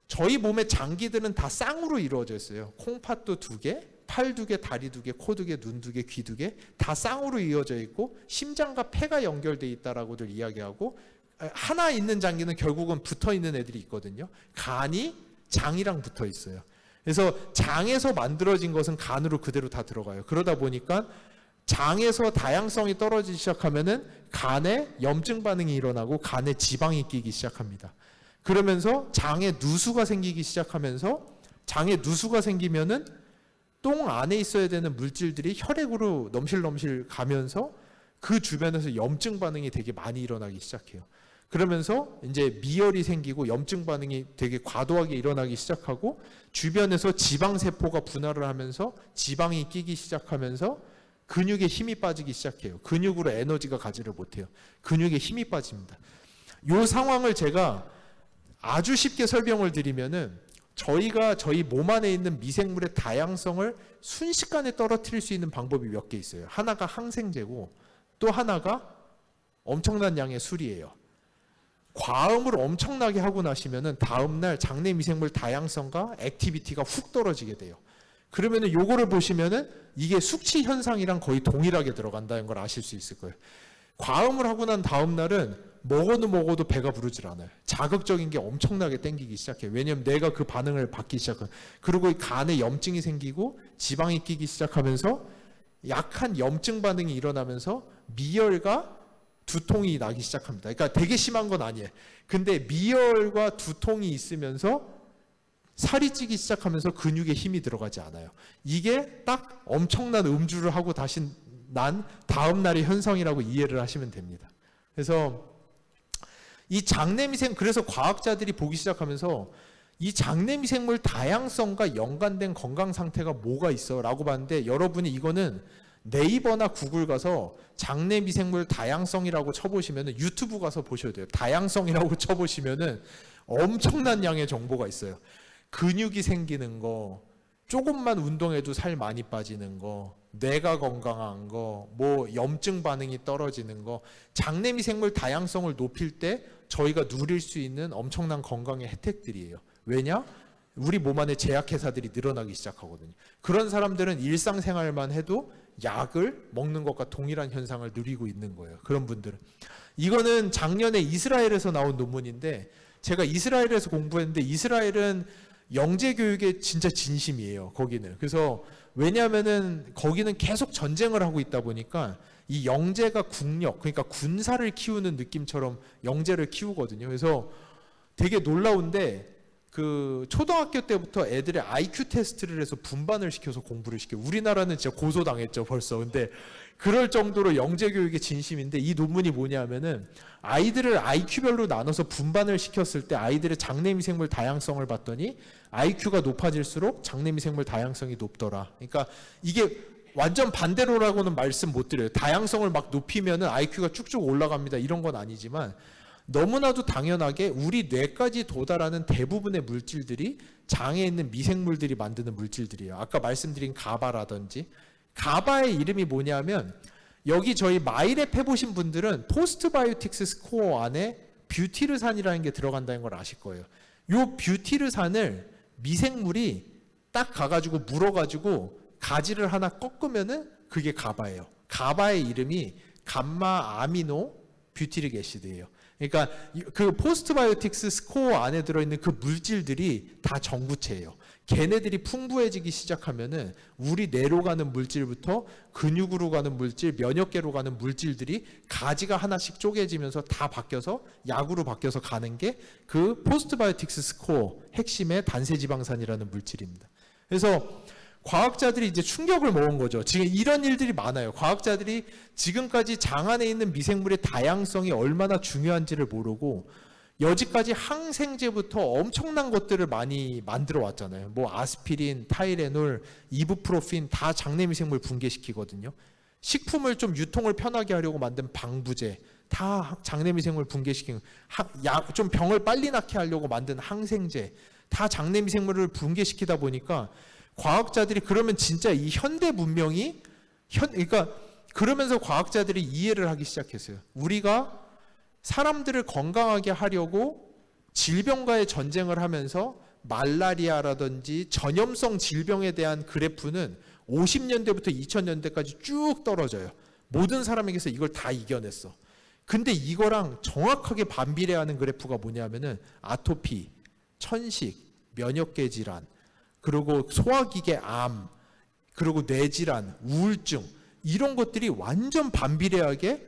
저희 몸의 장기들은 다 쌍으로 이루어져 있어요. 콩팥도 2개, 팔 2개, 다리 2개, 코 2개, 눈 2개, 귀 2개 다 쌍으로 이어져 있고 심장과 폐가 연결돼 있다라고들 이야기하고, 하나 있는 장기는 결국은 붙어 있는 애들이 있거든요. 간이 장이랑 붙어 있어요. 그래서 장에서 만들어진 것은 간으로 그대로 다 들어가요. 그러다 보니까 장에서 다양성이 떨어지기 시작하면은 간에 염증 반응이 일어나고 간에 지방이 끼기 시작합니다. 그러면서 장에 누수가 생기기 시작하면서, 장에 누수가 생기면은 똥 안에 있어야 되는 물질들이 혈액으로 넘실넘실 가면서 그 주변에서 염증 반응이 되게 많이 일어나기 시작해요. 그러면서 이제 미열이 생기고 염증 반응이 되게 과도하게 일어나기 시작하고, 주변에서 지방 세포가 분할을 하면서 지방이 끼기 시작하면서 근육에 힘이 빠지기 시작해요. 근육으로 에너지가 가지를 못해요. 근육에 힘이 빠집니다. 이 상황을 제가 아주 쉽게 설명을 드리면은, 저희가 저희 몸 안에 있는 미생물의 다양성을 순식간에 떨어뜨릴 수 있는 방법이 몇 개 있어요. 하나가 항생제고 또 하나가 엄청난 양의 술이에요. 과음을 엄청나게 하고 나시면은 다음날 장내 미생물 다양성과 액티비티가 훅 떨어지게 돼요. 그러면은 요거를 보시면은 이게 숙취 현상이랑 거의 동일하게 들어간다는 걸 아실 수 있을 거예요. 과음을 하고 난 다음날은 먹어도 배가 부르질 않아요. 자극적인 게 엄청나게 땡기기 시작해요. 왜냐하면 내가 그 반응을 받기 시작해요. 그리고 간에 염증이 생기고 지방이 끼기 시작하면서 약한 염증 반응이 일어나면서 미열과 두통이 나기 시작합니다. 그러니까 되게 심한 건 아니에요. 근데 미열과 두통이 있으면서 살이 찌기 시작하면서 근육에 힘이 들어가지 않아요. 이게 딱 엄청난 음주를 하고 다시 난 다음 날의 현상이라고 이해를 하시면 됩니다. 그래서 이 장내미생, 그래서 과학자들이 보기 시작하면서 이 장내미생물 다양성과 연관된 건강 상태가 뭐가 있어? 라고 봤는데, 여러분이 이거는 네이버나 구글 가서 장내미생물 다양성이라고 쳐보시면, 유튜브 가서 보셔야 돼요. 다양성이라고 쳐보시면 엄청난 양의 정보가 있어요. 근육이 생기는 거, 조금만 운동해도 살 많이 빠지는 거, 뇌가 건강한 거, 뭐 염증 반응이 떨어지는 거, 장내 미생물 다양성을 높일 때 저희가 누릴 수 있는 엄청난 건강의 혜택들이에요. 왜냐? 우리 몸 안에 제약회사들이 늘어나기 시작하거든요. 그런 사람들은 일상생활만 해도 약을 먹는 것과 동일한 현상을 누리고 있는 거예요. 그런 분들은. 이거는 작년에 이스라엘에서 나온 논문인데, 제가 이스라엘에서 공부했는데, 이스라엘은 영재 교육에 진짜 진심이에요. 거기는. 그래서 왜냐하면은 거기는 계속 전쟁을 하고 있다 보니까 이 영재가 국력, 그러니까 군사를 키우는 느낌처럼 영재를 키우거든요. 그래서 되게 놀라운데, 그 초등학교 때부터 애들의 IQ 테스트를 해서 분반을 시켜서 공부를 시켜요. 우리나라는 진짜 고소당했죠 벌써. 근데 그럴 정도로 영재 교육의 진심인데, 이 논문이 뭐냐면은 아이들을 IQ별로 나눠서 분반을 시켰을 때 아이들의 장내미생물 다양성을 봤더니 IQ가 높아질수록 장내미생물 다양성이 높더라. 그러니까 이게 완전 반대로라고는 말씀 못 드려요. 다양성을 막 높이면은 IQ가 쭉쭉 올라갑니다, 이런 건 아니지만, 너무나도 당연하게 우리 뇌까지 도달하는 대부분의 물질들이 장에 있는 미생물들이 만드는 물질들이에요. 아까 말씀드린 가바라든지. 가바의 이름이 뭐냐면, 여기 저희 마이랩 해보신 분들은 포스트바이오틱스 스코어 안에 뷰티르산이라는 게 들어간다는 걸 아실 거예요. 요 뷰티르산을 미생물이 딱 가가지고 물어가지고 가지를 하나 꺾으면은 그게 가바예요. 가바의 이름이 감마 아미노 뷰티릭 애시드예요. 그러니까 그 포스트바이오틱스 스코어 안에 들어있는 그 물질들이 다 전구체예요. 걔네들이 풍부해지기 시작하면은 우리 뇌로 가는 물질부터 근육으로 가는 물질, 면역계로 가는 물질들이 가지가 하나씩 쪼개지면서 다 바뀌어서 약으로 바뀌어서 가는 게 그 포스트바이오틱스 스코어 핵심의 단세지방산이라는 물질입니다. 그래서 과학자들이 이제 충격을 먹은 거죠. 지금 이런 일들이 많아요. 과학자들이 지금까지 장 안에 있는 미생물의 다양성이 얼마나 중요한지를 모르고 여지까지 항생제부터 엄청난 것들을 많이 만들어 왔잖아요. 뭐 아스피린, 타이레놀, 이부프로핀 다 장내 미생물 붕괴시키거든요. 식품을 좀 유통을 편하게 하려고 만든 방부제 다 장내 미생물 붕괴시키는, 좀 병을 빨리 낫게 하려고 만든 항생제 다 장내 미생물을 붕괴시키다 보니까 과학자들이, 그러면 진짜 이 현대 문명이 그러니까 그러면서 과학자들이 이해를 하기 시작했어요. 우리가 사람들을 건강하게 하려고 질병과의 전쟁을 하면서 말라리아라든지 전염성 질병에 대한 그래프는 50년대부터 2000년대까지 쭉 떨어져요. 모든 사람에게서 이걸 다 이겨냈어. 근데 이거랑 정확하게 반비례하는 그래프가 뭐냐면은 아토피, 천식, 면역계 질환, 그리고 소화기계 암, 그리고 뇌질환, 우울증, 이런 것들이 완전 반비례하게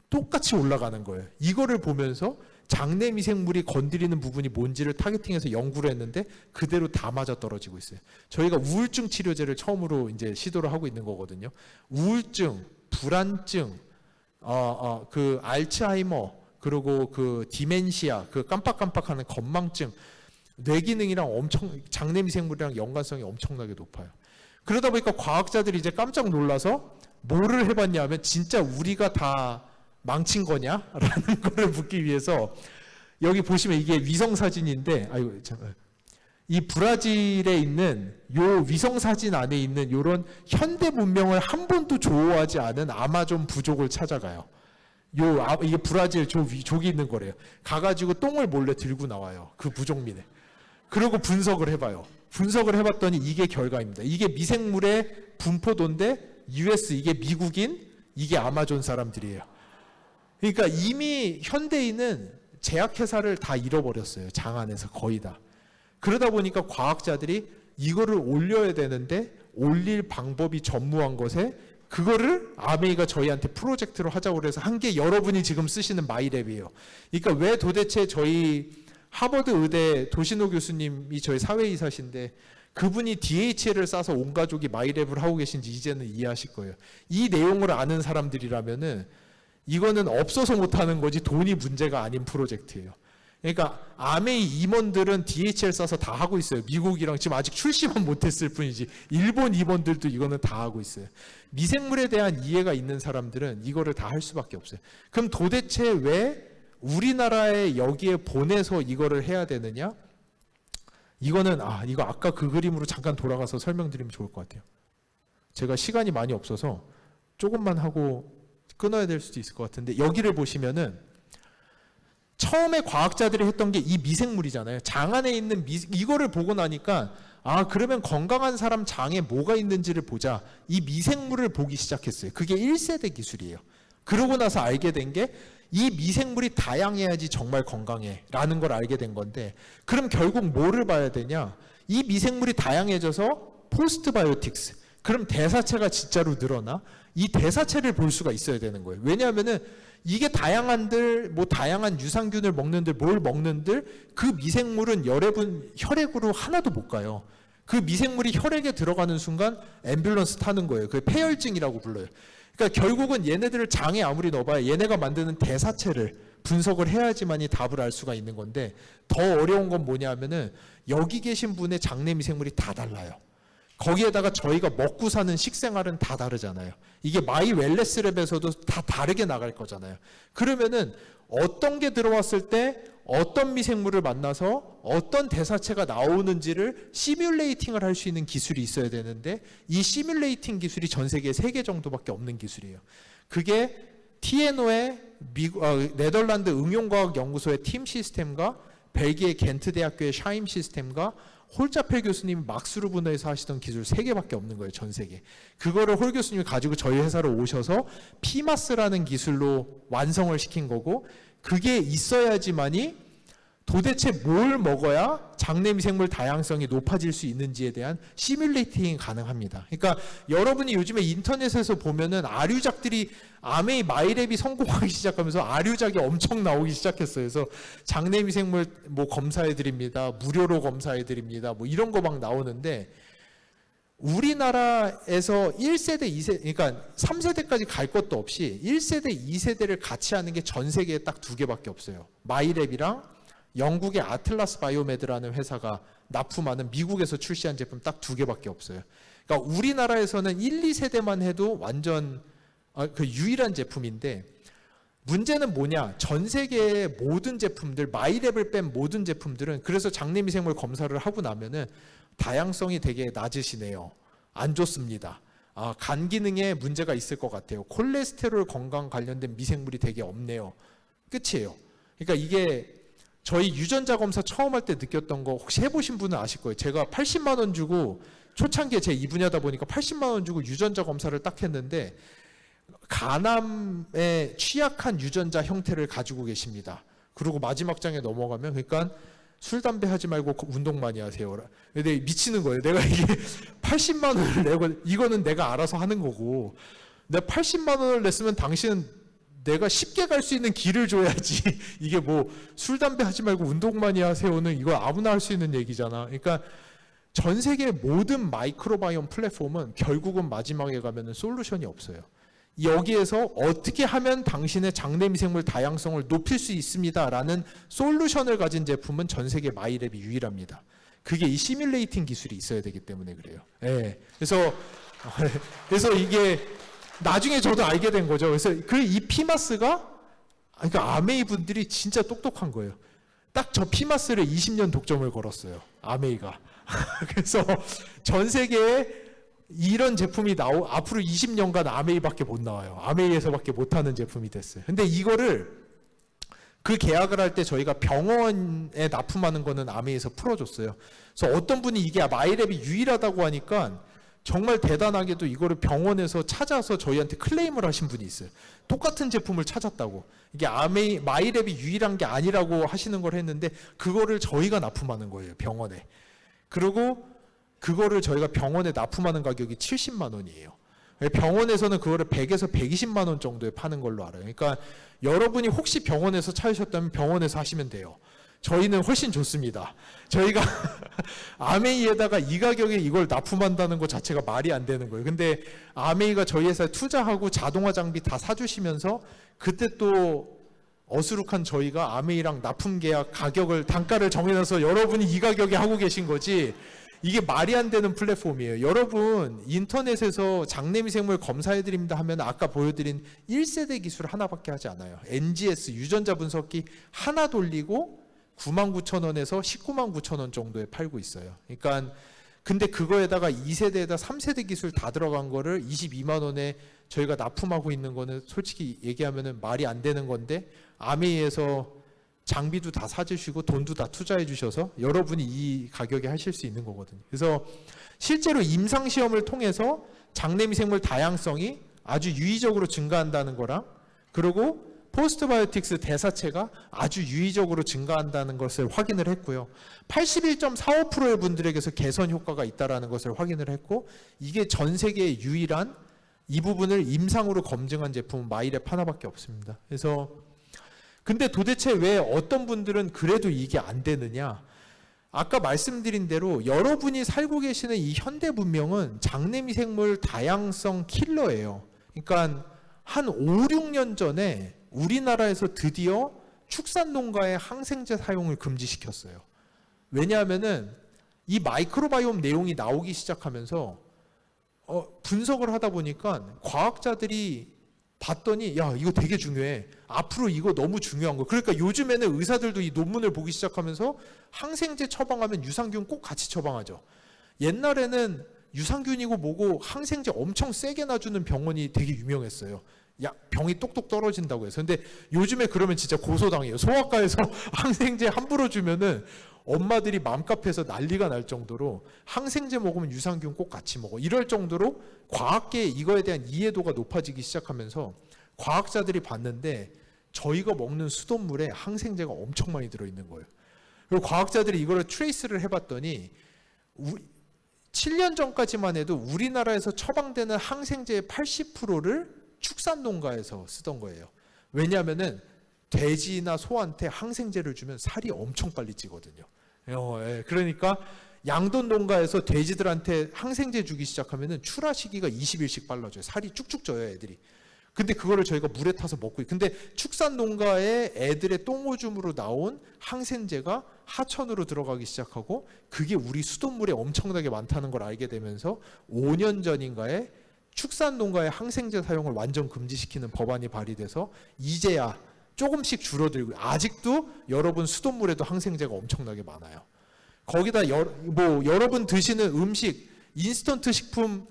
똑같이 올라가는 거예요. 이거를 보면서 장내 미생물이 건드리는 부분이 뭔지를 타겟팅해서 연구를 했는데 그대로 다 맞아 떨어지고 있어요. 저희가 우울증 치료제를 처음으로 이제 시도를 하고 있는 거거든요. 우울증, 불안증, 그 알츠하이머, 그리고 그 디멘시아, 그 깜빡깜빡하는 건망증, 뇌 기능이랑 장내 미생물이랑 연관성이 엄청나게 높아요. 그러다 보니까 과학자들이 이제 깜짝 놀라서 뭐를 해봤냐면 진짜 우리가 다 망친 거냐라는 거를 묻기 위해서 여기 보시면 이게 위성 사진인데, 아이고 잠깐. 이 브라질에 있는 요 위성 사진 안에 있는 요런 현대 문명을 한 번도 조호하지 않은 아마존 부족을 찾아가요. 이게 브라질 족이 있는 거래요. 가가지고 똥을 몰래 들고 나와요. 그 부족민에. 그리고 분석을 해봐요. 분석을 해봤더니 이게 결과입니다. 이게 미생물의 분포도인데 US 이게 미국인, 이게 아마존 사람들이에요. 그러니까 이미 현대인은 제약회사를 다 잃어버렸어요. 장 안에서 거의 다. 그러다 보니까 과학자들이 이거를 올려야 되는데 올릴 방법이 전무한 것에 그거를 아메이가 저희한테 프로젝트로 하자고 그래서 한 게 여러분이 지금 쓰시는 마이랩이에요. 그러니까 왜 도대체 저희 하버드 의대 도시노 교수님이 저희 사회이사신데 그분이 DHL을 싸서 온 가족이 마이랩을 하고 계신지 이제는 이해하실 거예요. 이 내용을 아는 사람들이라면은 이거는 없어서 못하는 거지 돈이 문제가 아닌 프로젝트예요. 그러니까 아메이 임원들은 DHL 싸서 다 하고 있어요. 미국이랑 지금 아직 출시만 못했을 뿐이지 일본 임원들도 이거는 다 하고 있어요. 미생물에 대한 이해가 있는 사람들은 이거를 다 할 수밖에 없어요. 그럼 도대체 왜 우리나라에 여기에 보내서 이거를 해야 되느냐? 이거는 이거 아까 그 그림으로 잠깐 돌아가서 설명드리면 좋을 것 같아요. 제가 시간이 많이 없어서 조금만 하고 끊어야 될 수도 있을 것 같은데 여기를 보시면은 처음에 과학자들이 했던 게 이 미생물이잖아요. 장 안에 있는 이거를 보고 나니까 그러면 건강한 사람 장에 뭐가 있는지를 보자. 이 미생물을 보기 시작했어요. 그게 1세대 기술이에요. 그러고 나서 알게 된 게 이 미생물이 다양해야지 정말 건강해 라는 걸 알게 된 건데 그럼 결국 뭐를 봐야 되냐? 이 미생물이 다양해져서 포스트바이오틱스, 그럼 대사체가 진짜로 늘어나? 이 대사체를 볼 수가 있어야 되는 거예요. 왜냐하면은 이게 다양한 유산균을 먹는들 뭘 먹는들 그 미생물은 혈액으로 하나도 못 가요. 그 미생물이 혈액에 들어가는 순간 앰뷸런스 타는 거예요. 그게 폐혈증이라고 불러요. 그러니까 결국은 얘네들을 장에 아무리 넣어봐야 얘네가 만드는 대사체를 분석을 해야지만이 답을 알 수가 있는 건데 더 어려운 건 뭐냐면은 여기 계신 분의 장내 미생물이 다 달라요. 거기에다가 저희가 먹고 사는 식생활은 다 다르잖아요. 이게 마이 웰네스 랩에서도 다 다르게 나갈 거잖아요. 그러면은 어떤 게 들어왔을 때 어떤 미생물을 만나서 어떤 대사체가 나오는지를 시뮬레이팅을 할 수 있는 기술이 있어야 되는데 이 시뮬레이팅 기술이 전 세계에 3개 정도밖에 없는 기술이에요. 그게 TNO의 네덜란드 응용과학연구소의 팀 시스템과 벨기에 겐트 대학교의 샤임 시스템과 홀자펠 교수님이 막스루브너에서 하시던 기술 3개밖에 없는 거예요. 전 세계. 그거를 홀 교수님이 가지고 저희 회사로 오셔서 피마스라는 기술로 완성을 시킨 거고 그게 있어야지만이 도대체 뭘 먹어야 장내 미생물 다양성이 높아질 수 있는지에 대한 시뮬레이팅이 가능합니다. 그러니까 여러분이 요즘에 인터넷에서 보면은 아류작들이 아메이 마이랩이 성공하기 시작하면서 아류작이 엄청 나오기 시작했어요. 그래서 장내 미생물 뭐 검사해 드립니다. 무료로 검사해 드립니다. 뭐 이런 거 막 나오는데 우리나라에서 1세대, 2세대, 그러니까 3세대까지 갈 것도 없이 1세대, 2세대를 같이 하는 게 전 세계에 딱 2개밖에 없어요. 마이랩이랑 영국의 아틀라스 바이오메드라는 회사가 납품하는 미국에서 출시한 제품 딱 2개밖에 없어요. 그러니까 우리나라에서는 1, 2세대만 해도 완전 그 유일한 제품인데 문제는 뭐냐? 전 세계의 모든 제품들, 마이랩을 뺀 모든 제품들은 그래서 장내 미생물 검사를 하고 나면은 다양성이 되게 낮으시네요. 안 좋습니다. 간 기능에 문제가 있을 것 같아요. 콜레스테롤 건강 관련된 미생물이 되게 없네요. 끝이에요. 그러니까 이게 저희 유전자 검사 처음 할 때 느꼈던 거 혹시 해보신 분은 아실 거예요. 제가 80만 원 주고 초창기에 제 이 분야다 보니까 80만 원 주고 유전자 검사를 딱 했는데 간암에 취약한 유전자 형태를 가지고 계십니다. 그리고 마지막 장에 넘어가면 그러니까 술, 담배 하지 말고 운동 많이 하세요. 근데 미치는 거예요. 내가 이게 80만 원을 내고 이거는 내가 알아서 하는 거고 내가 80만 원을 냈으면 당신은 내가 쉽게 갈 수 있는 길을 줘야지. 이게 뭐 술, 담배 하지 말고 운동 많이 하세요는 이거 아무나 할 수 있는 얘기잖아. 그러니까 전 세계 모든 마이크로바이옴 플랫폼은 결국은 마지막에 가면은 솔루션이 없어요. 여기에서 어떻게 하면 당신의 장내 미생물 다양성을 높일 수 있습니다라는 솔루션을 가진 제품은 전 세계 마이랩이 유일합니다. 그게 이 시뮬레이팅 기술이 있어야 되기 때문에 그래요. 네. 그래서 이게 나중에 저도 알게 된 거죠. 그래서 이 피마스가 그러니까 아메이 분들이 진짜 똑똑한 거예요. 딱 저 피마스를 20년 독점을 걸었어요. 아메이가. 그래서 전 세계에 이런 제품이 앞으로 20년간 아메이밖에 못 나와요. 아메이에서밖에 못하는 제품이 됐어요. 근데 이거를 그 계약을 할 때 저희가 병원에 납품하는 거는 아메이에서 풀어줬어요. 그래서 어떤 분이 이게 마이랩이 유일하다고 하니까 정말 대단하게도 이거를 병원에서 찾아서 저희한테 클레임을 하신 분이 있어요. 똑같은 제품을 찾았다고. 이게 마이랩이 유일한 게 아니라고 하시는 걸 했는데 그거를 저희가 납품하는 거예요. 병원에. 그리고 그거를 저희가 병원에 납품하는 가격이 70만 원이에요. 병원에서는 그거를 100에서 120만 원 정도에 파는 걸로 알아요. 그러니까 여러분이 혹시 병원에서 찾으셨다면 병원에서 하시면 돼요. 저희는 훨씬 좋습니다. 저희가 아메이에다가 이 가격에 이걸 납품한다는 것 자체가 말이 안 되는 거예요. 근데 아메이가 저희 회사에 투자하고 자동화 장비 다 사주시면서 그때 또 어수룩한 저희가 아메이랑 납품 계약 가격을 단가를 정해놔서 여러분이 이 가격에 하고 계신 거지 이게 말이 안 되는 플랫폼이에요. 여러분 인터넷에서 장내미생물 검사해드립니다 하면 아까 보여드린 1세대 기술 하나밖에 하지 않아요. NGS 유전자 분석기 하나 돌리고 99,000원에서 199,000원 정도에 팔고 있어요. 그러니까 근데 그거에다가 2세대에다 3세대 기술 다 들어간 거를 22만 원에 저희가 납품하고 있는 거는 솔직히 얘기하면은 말이 안 되는 건데 아메이에서 장비도 다 사주시고 돈도 다 투자해 주셔서 여러분이 이 가격에 하실 수 있는 거거든요. 그래서 실제로 임상시험을 통해서 장내미생물 다양성이 아주 유의적으로 증가한다는 거랑 그리고 포스트바이오틱스 대사체가 아주 유의적으로 증가한다는 것을 확인을 했고요. 81.45%의 분들에게서 개선 효과가 있다는 것을 확인을 했고 이게 전 세계의 유일한 이 부분을 임상으로 검증한 제품은 마이랩 하나밖에 없습니다. 그래서 근데 도대체 왜 어떤 분들은 그래도 이게 안 되느냐? 아까 말씀드린 대로 여러분이 살고 계시는 이 현대 문명은 장내미생물 다양성 킬러예요. 그러니까 한 5, 6년 전에 우리나라에서 드디어 축산농가의 항생제 사용을 금지시켰어요. 왜냐하면은 이 마이크로바이옴 내용이 나오기 시작하면서 분석을 하다 보니까 과학자들이 봤더니 야 이거 되게 중요해. 앞으로 이거 너무 중요한 거. 그러니까 요즘에는 의사들도 이 논문을 보기 시작하면서 항생제 처방하면 유산균 꼭 같이 처방하죠. 옛날에는 유산균이고 뭐고 항생제 엄청 세게 놔주는 병원이 되게 유명했어요. 야 병이 똑똑 떨어진다고 해서. 근데 요즘에 그러면 진짜 고소당해요. 소아과에서 항생제 함부로 주면은 엄마들이 맘카페에서 난리가 날 정도로 항생제 먹으면 유산균 꼭 같이 먹어. 이럴 정도로 과학계에 이거에 대한 이해도가 높아지기 시작하면서 과학자들이 봤는데 저희가 먹는 수돗물에 항생제가 엄청 많이 들어있는 거예요. 그리고 과학자들이 이거를 트레이스를 해봤더니 7년 전까지만 해도 우리나라에서 처방되는 항생제의 80%를 축산농가에서 쓰던 거예요. 왜냐하면은 돼지나 소한테 항생제를 주면 살이 엄청 빨리 찌거든요. 그러니까 양돈 농가에서 돼지들한테 항생제 주기 시작하면은 출하 시기가 20일씩 빨라져요. 살이 쭉쭉 쪄요, 애들이. 근데 그거를 저희가 물에 타서 먹고 근데 축산 농가의 애들의 똥오줌으로 나온 항생제가 하천으로 들어가기 시작하고 그게 우리 수돗물에 엄청나게 많다는 걸 알게 되면서 5년 전인가에 축산 농가의 항생제 사용을 완전 금지시키는 법안이 발의돼서 이제야 조금씩 줄어들고 아직도 여러분 수돗물에도 항생제가 엄청나게 많아요. 거기다 여러분 드시는 음식 인스턴트 식품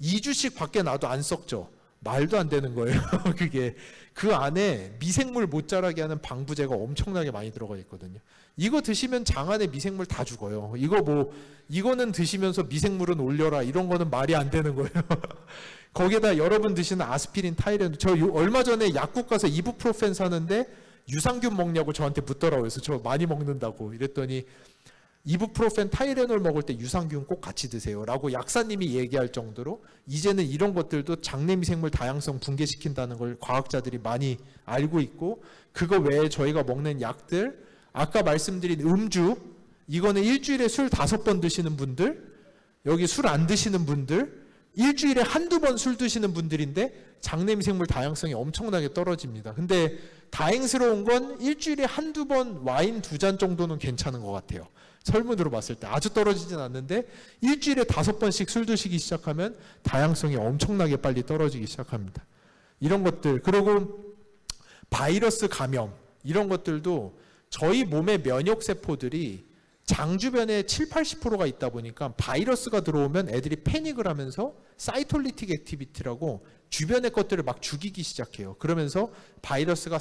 2주씩 밖에 놔도 안 썩죠. 말도 안 되는 거예요. 그게 그 안에 미생물 못 자라게 하는 방부제가 엄청나게 많이 들어가 있거든요. 이거 드시면 장 안에 미생물 다 죽어요. 이거는 드시면서 미생물은 올려라 이런 거는 말이 안 되는 거예요. 거기에다 여러분 드시는 아스피린, 타이레놀, 저 얼마 전에 약국 가서 이부프로펜 사는데 유산균 먹냐고 저한테 묻더라고요. 그래서 저 많이 먹는다고 이랬더니 이부프로펜, 타이레놀 먹을 때 유산균 꼭 같이 드세요 라고 약사님이 얘기할 정도로 이제는 이런 것들도 장내 미생물 다양성 붕괴시킨다는 걸 과학자들이 많이 알고 있고, 그거 외에 저희가 먹는 약들, 아까 말씀드린 음주, 이거는 일주일에 술 5번 드시는 분들, 여기 술 안 드시는 분들, 일주일에 한두 번 술 드시는 분들인데 장내 미생물 다양성이 엄청나게 떨어집니다. 근데 다행스러운 건 일주일에 한두 번 와인 2잔 정도는 괜찮은 것 같아요. 설문으로 봤을 때 아주 떨어지진 않는데 일주일에 5번씩 술 드시기 시작하면 다양성이 엄청나게 빨리 떨어지기 시작합니다. 이런 것들, 그리고 바이러스 감염 이런 것들도 저희 몸의 면역세포들이 장 주변에 70-80%가 있다 보니까 바이러스가 들어오면 애들이 패닉을 하면서 사이톨리틱 액티비티라고 주변의 것들을 막 죽이기 시작해요. 그러면서 바이러스가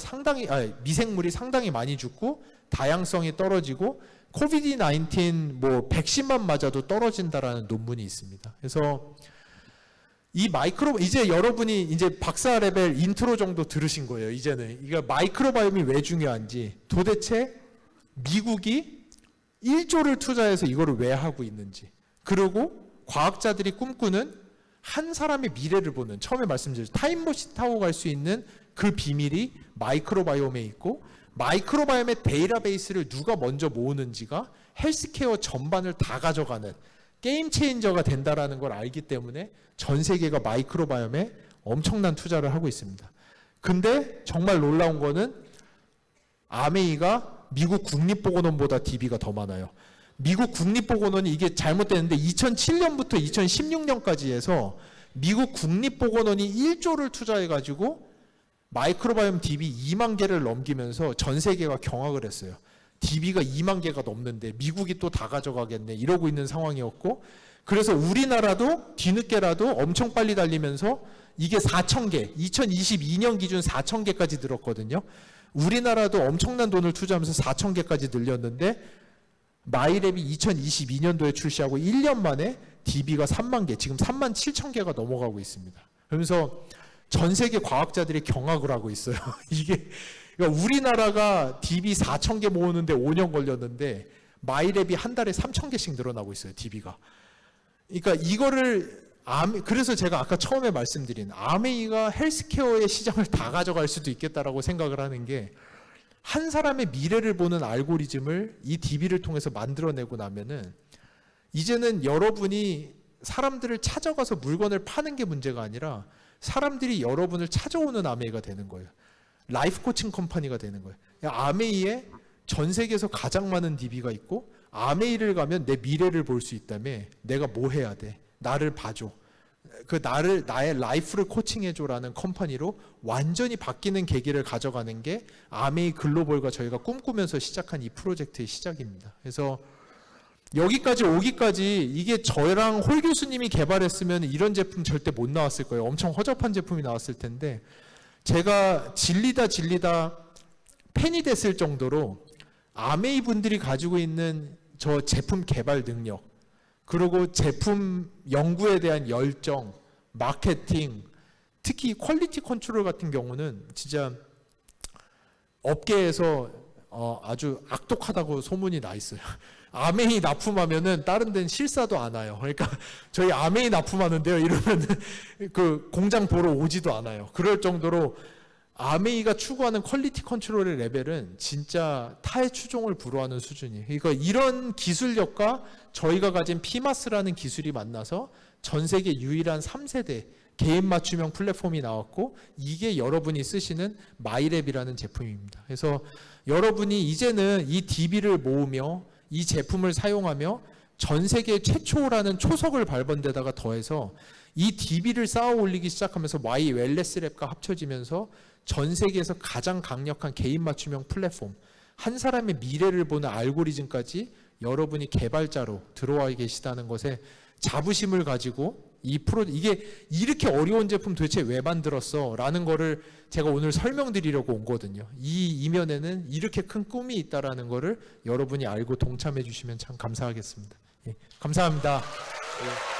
미생물이 상당히 많이 죽고 다양성이 떨어지고 코비드-19 백신만 맞아도 떨어진다라는 논문이 있습니다. 그래서 이제 여러분이 이제 박사 레벨 인트로 정도 들으신 거예요. 이제는 이게 마이크로바이옴이 왜 중요한지, 도대체 미국이 1조를 투자해서 이거를 왜 하고 있는지, 그리고 과학자들이 꿈꾸는 한 사람의 미래를 보는, 처음에 말씀드렸죠, 타임머신 타고 갈 수 있는 그 비밀이 마이크로바이옴에 있고, 마이크로바이옴의 데이터베이스를 누가 먼저 모으는지가 헬스케어 전반을 다 가져가는 게임 체인저가 된다라는 걸 알기 때문에 전 세계가 마이크로바이옴에 엄청난 투자를 하고 있습니다. 근데 정말 놀라운 거는 아메이가 미국 국립보건원보다 DB가 더 많아요. 미국 국립보건원이 이게 잘못됐는데 2007년부터 2016년까지 해서 미국 국립보건원이 1조를 투자해가지고 마이크로바이옴 DB 2만 개를 넘기면서 전 세계가 경악을 했어요. DB가 2만 개가 넘는데 미국이 또 다 가져가겠네 이러고 있는 상황이었고, 그래서 우리나라도 뒤늦게라도 엄청 빨리 달리면서 이게 4,000개, 2022년 기준 4,000개까지 늘었거든요. 우리나라도 엄청난 돈을 투자하면서 4,000개까지 늘렸는데 마이랩이 2022년도에 출시하고 1년 만에 DB가 3만 개, 지금 3만 7천 개가 넘어가고 있습니다. 그러면서 전 세계 과학자들이 경악을 하고 있어요. 이게 그러니까 우리나라가 DB 4,000개 모으는데 5년 걸렸는데 마이랩이 한 달에 3,000개씩 늘어나고 있어요. DB가. 그러니까 이거를 그래서 제가 아까 처음에 말씀드린 아메이가 헬스케어의 시장을 다 가져갈 수도 있겠다라고 생각을 하는 게, 한 사람의 미래를 보는 알고리즘을 이 DB를 통해서 만들어내고 나면은 이제는 여러분이 사람들을 찾아가서 물건을 파는 게 문제가 아니라 사람들이 여러분을 찾아오는 아메이가 되는 거예요. 라이프 코칭 컴퍼니가 되는 거예요. 아메이에 전 세계에서 가장 많은 DB가 있고, 아메이를 가면 내 미래를 볼 수 있다며 내가 뭐 해야 돼? 나를 봐줘. 나의 라이프를 코칭해줘라는 컴퍼니로 완전히 바뀌는 계기를 가져가는 게 아메이 글로벌과 저희가 꿈꾸면서 시작한 이 프로젝트의 시작입니다. 그래서 여기까지 오기까지 이게 저랑 홀 교수님이 개발했으면 이런 제품 절대 못 나왔을 거예요. 엄청 허접한 제품이 나왔을 텐데, 제가 질리다 팬이 됐을 정도로 아메이 분들이 가지고 있는 저 제품 개발 능력, 그리고 제품 연구에 대한 열정, 마케팅, 특히 퀄리티 컨트롤 같은 경우는 진짜 업계에서 아주 악독하다고 소문이 나 있어요. 아메이 납품하면은 다른 데는 실사도 안 와요. 그러니까 저희 아메이 납품하는데요 이러면은 그 공장 보러 오지도 않아요. 그럴 정도로 아메이가 추구하는 퀄리티 컨트롤의 레벨은 진짜 타의 추종을 불허하는 수준이에요. 그러니까 이런 기술력과 저희가 가진 피마스라는 기술이 만나서 전 세계 유일한 3세대 개인 맞춤형 플랫폼이 나왔고, 이게 여러분이 쓰시는 마이랩이라는 제품입니다. 그래서 여러분이 이제는 이 DB를 모으며 이 제품을 사용하며 전 세계 최초라는 초석을 밟은 데다가 더해서 이 DB를 쌓아 올리기 시작하면서 Y 웰네스 랩과 합쳐지면서 전 세계에서 가장 강력한 개인 맞춤형 플랫폼, 한 사람의 미래를 보는 알고리즘까지 여러분이 개발자로 들어와 계시다는 것에 자부심을 가지고 이게 이렇게 어려운 제품 도대체 왜 만들었어? 라는 거를 제가 오늘 설명드리려고 온 거거든요. 이 이면에는 이렇게 큰 꿈이 있다라는 거를 여러분이 알고 동참해 주시면 참 감사하겠습니다. 예, 감사합니다. 예.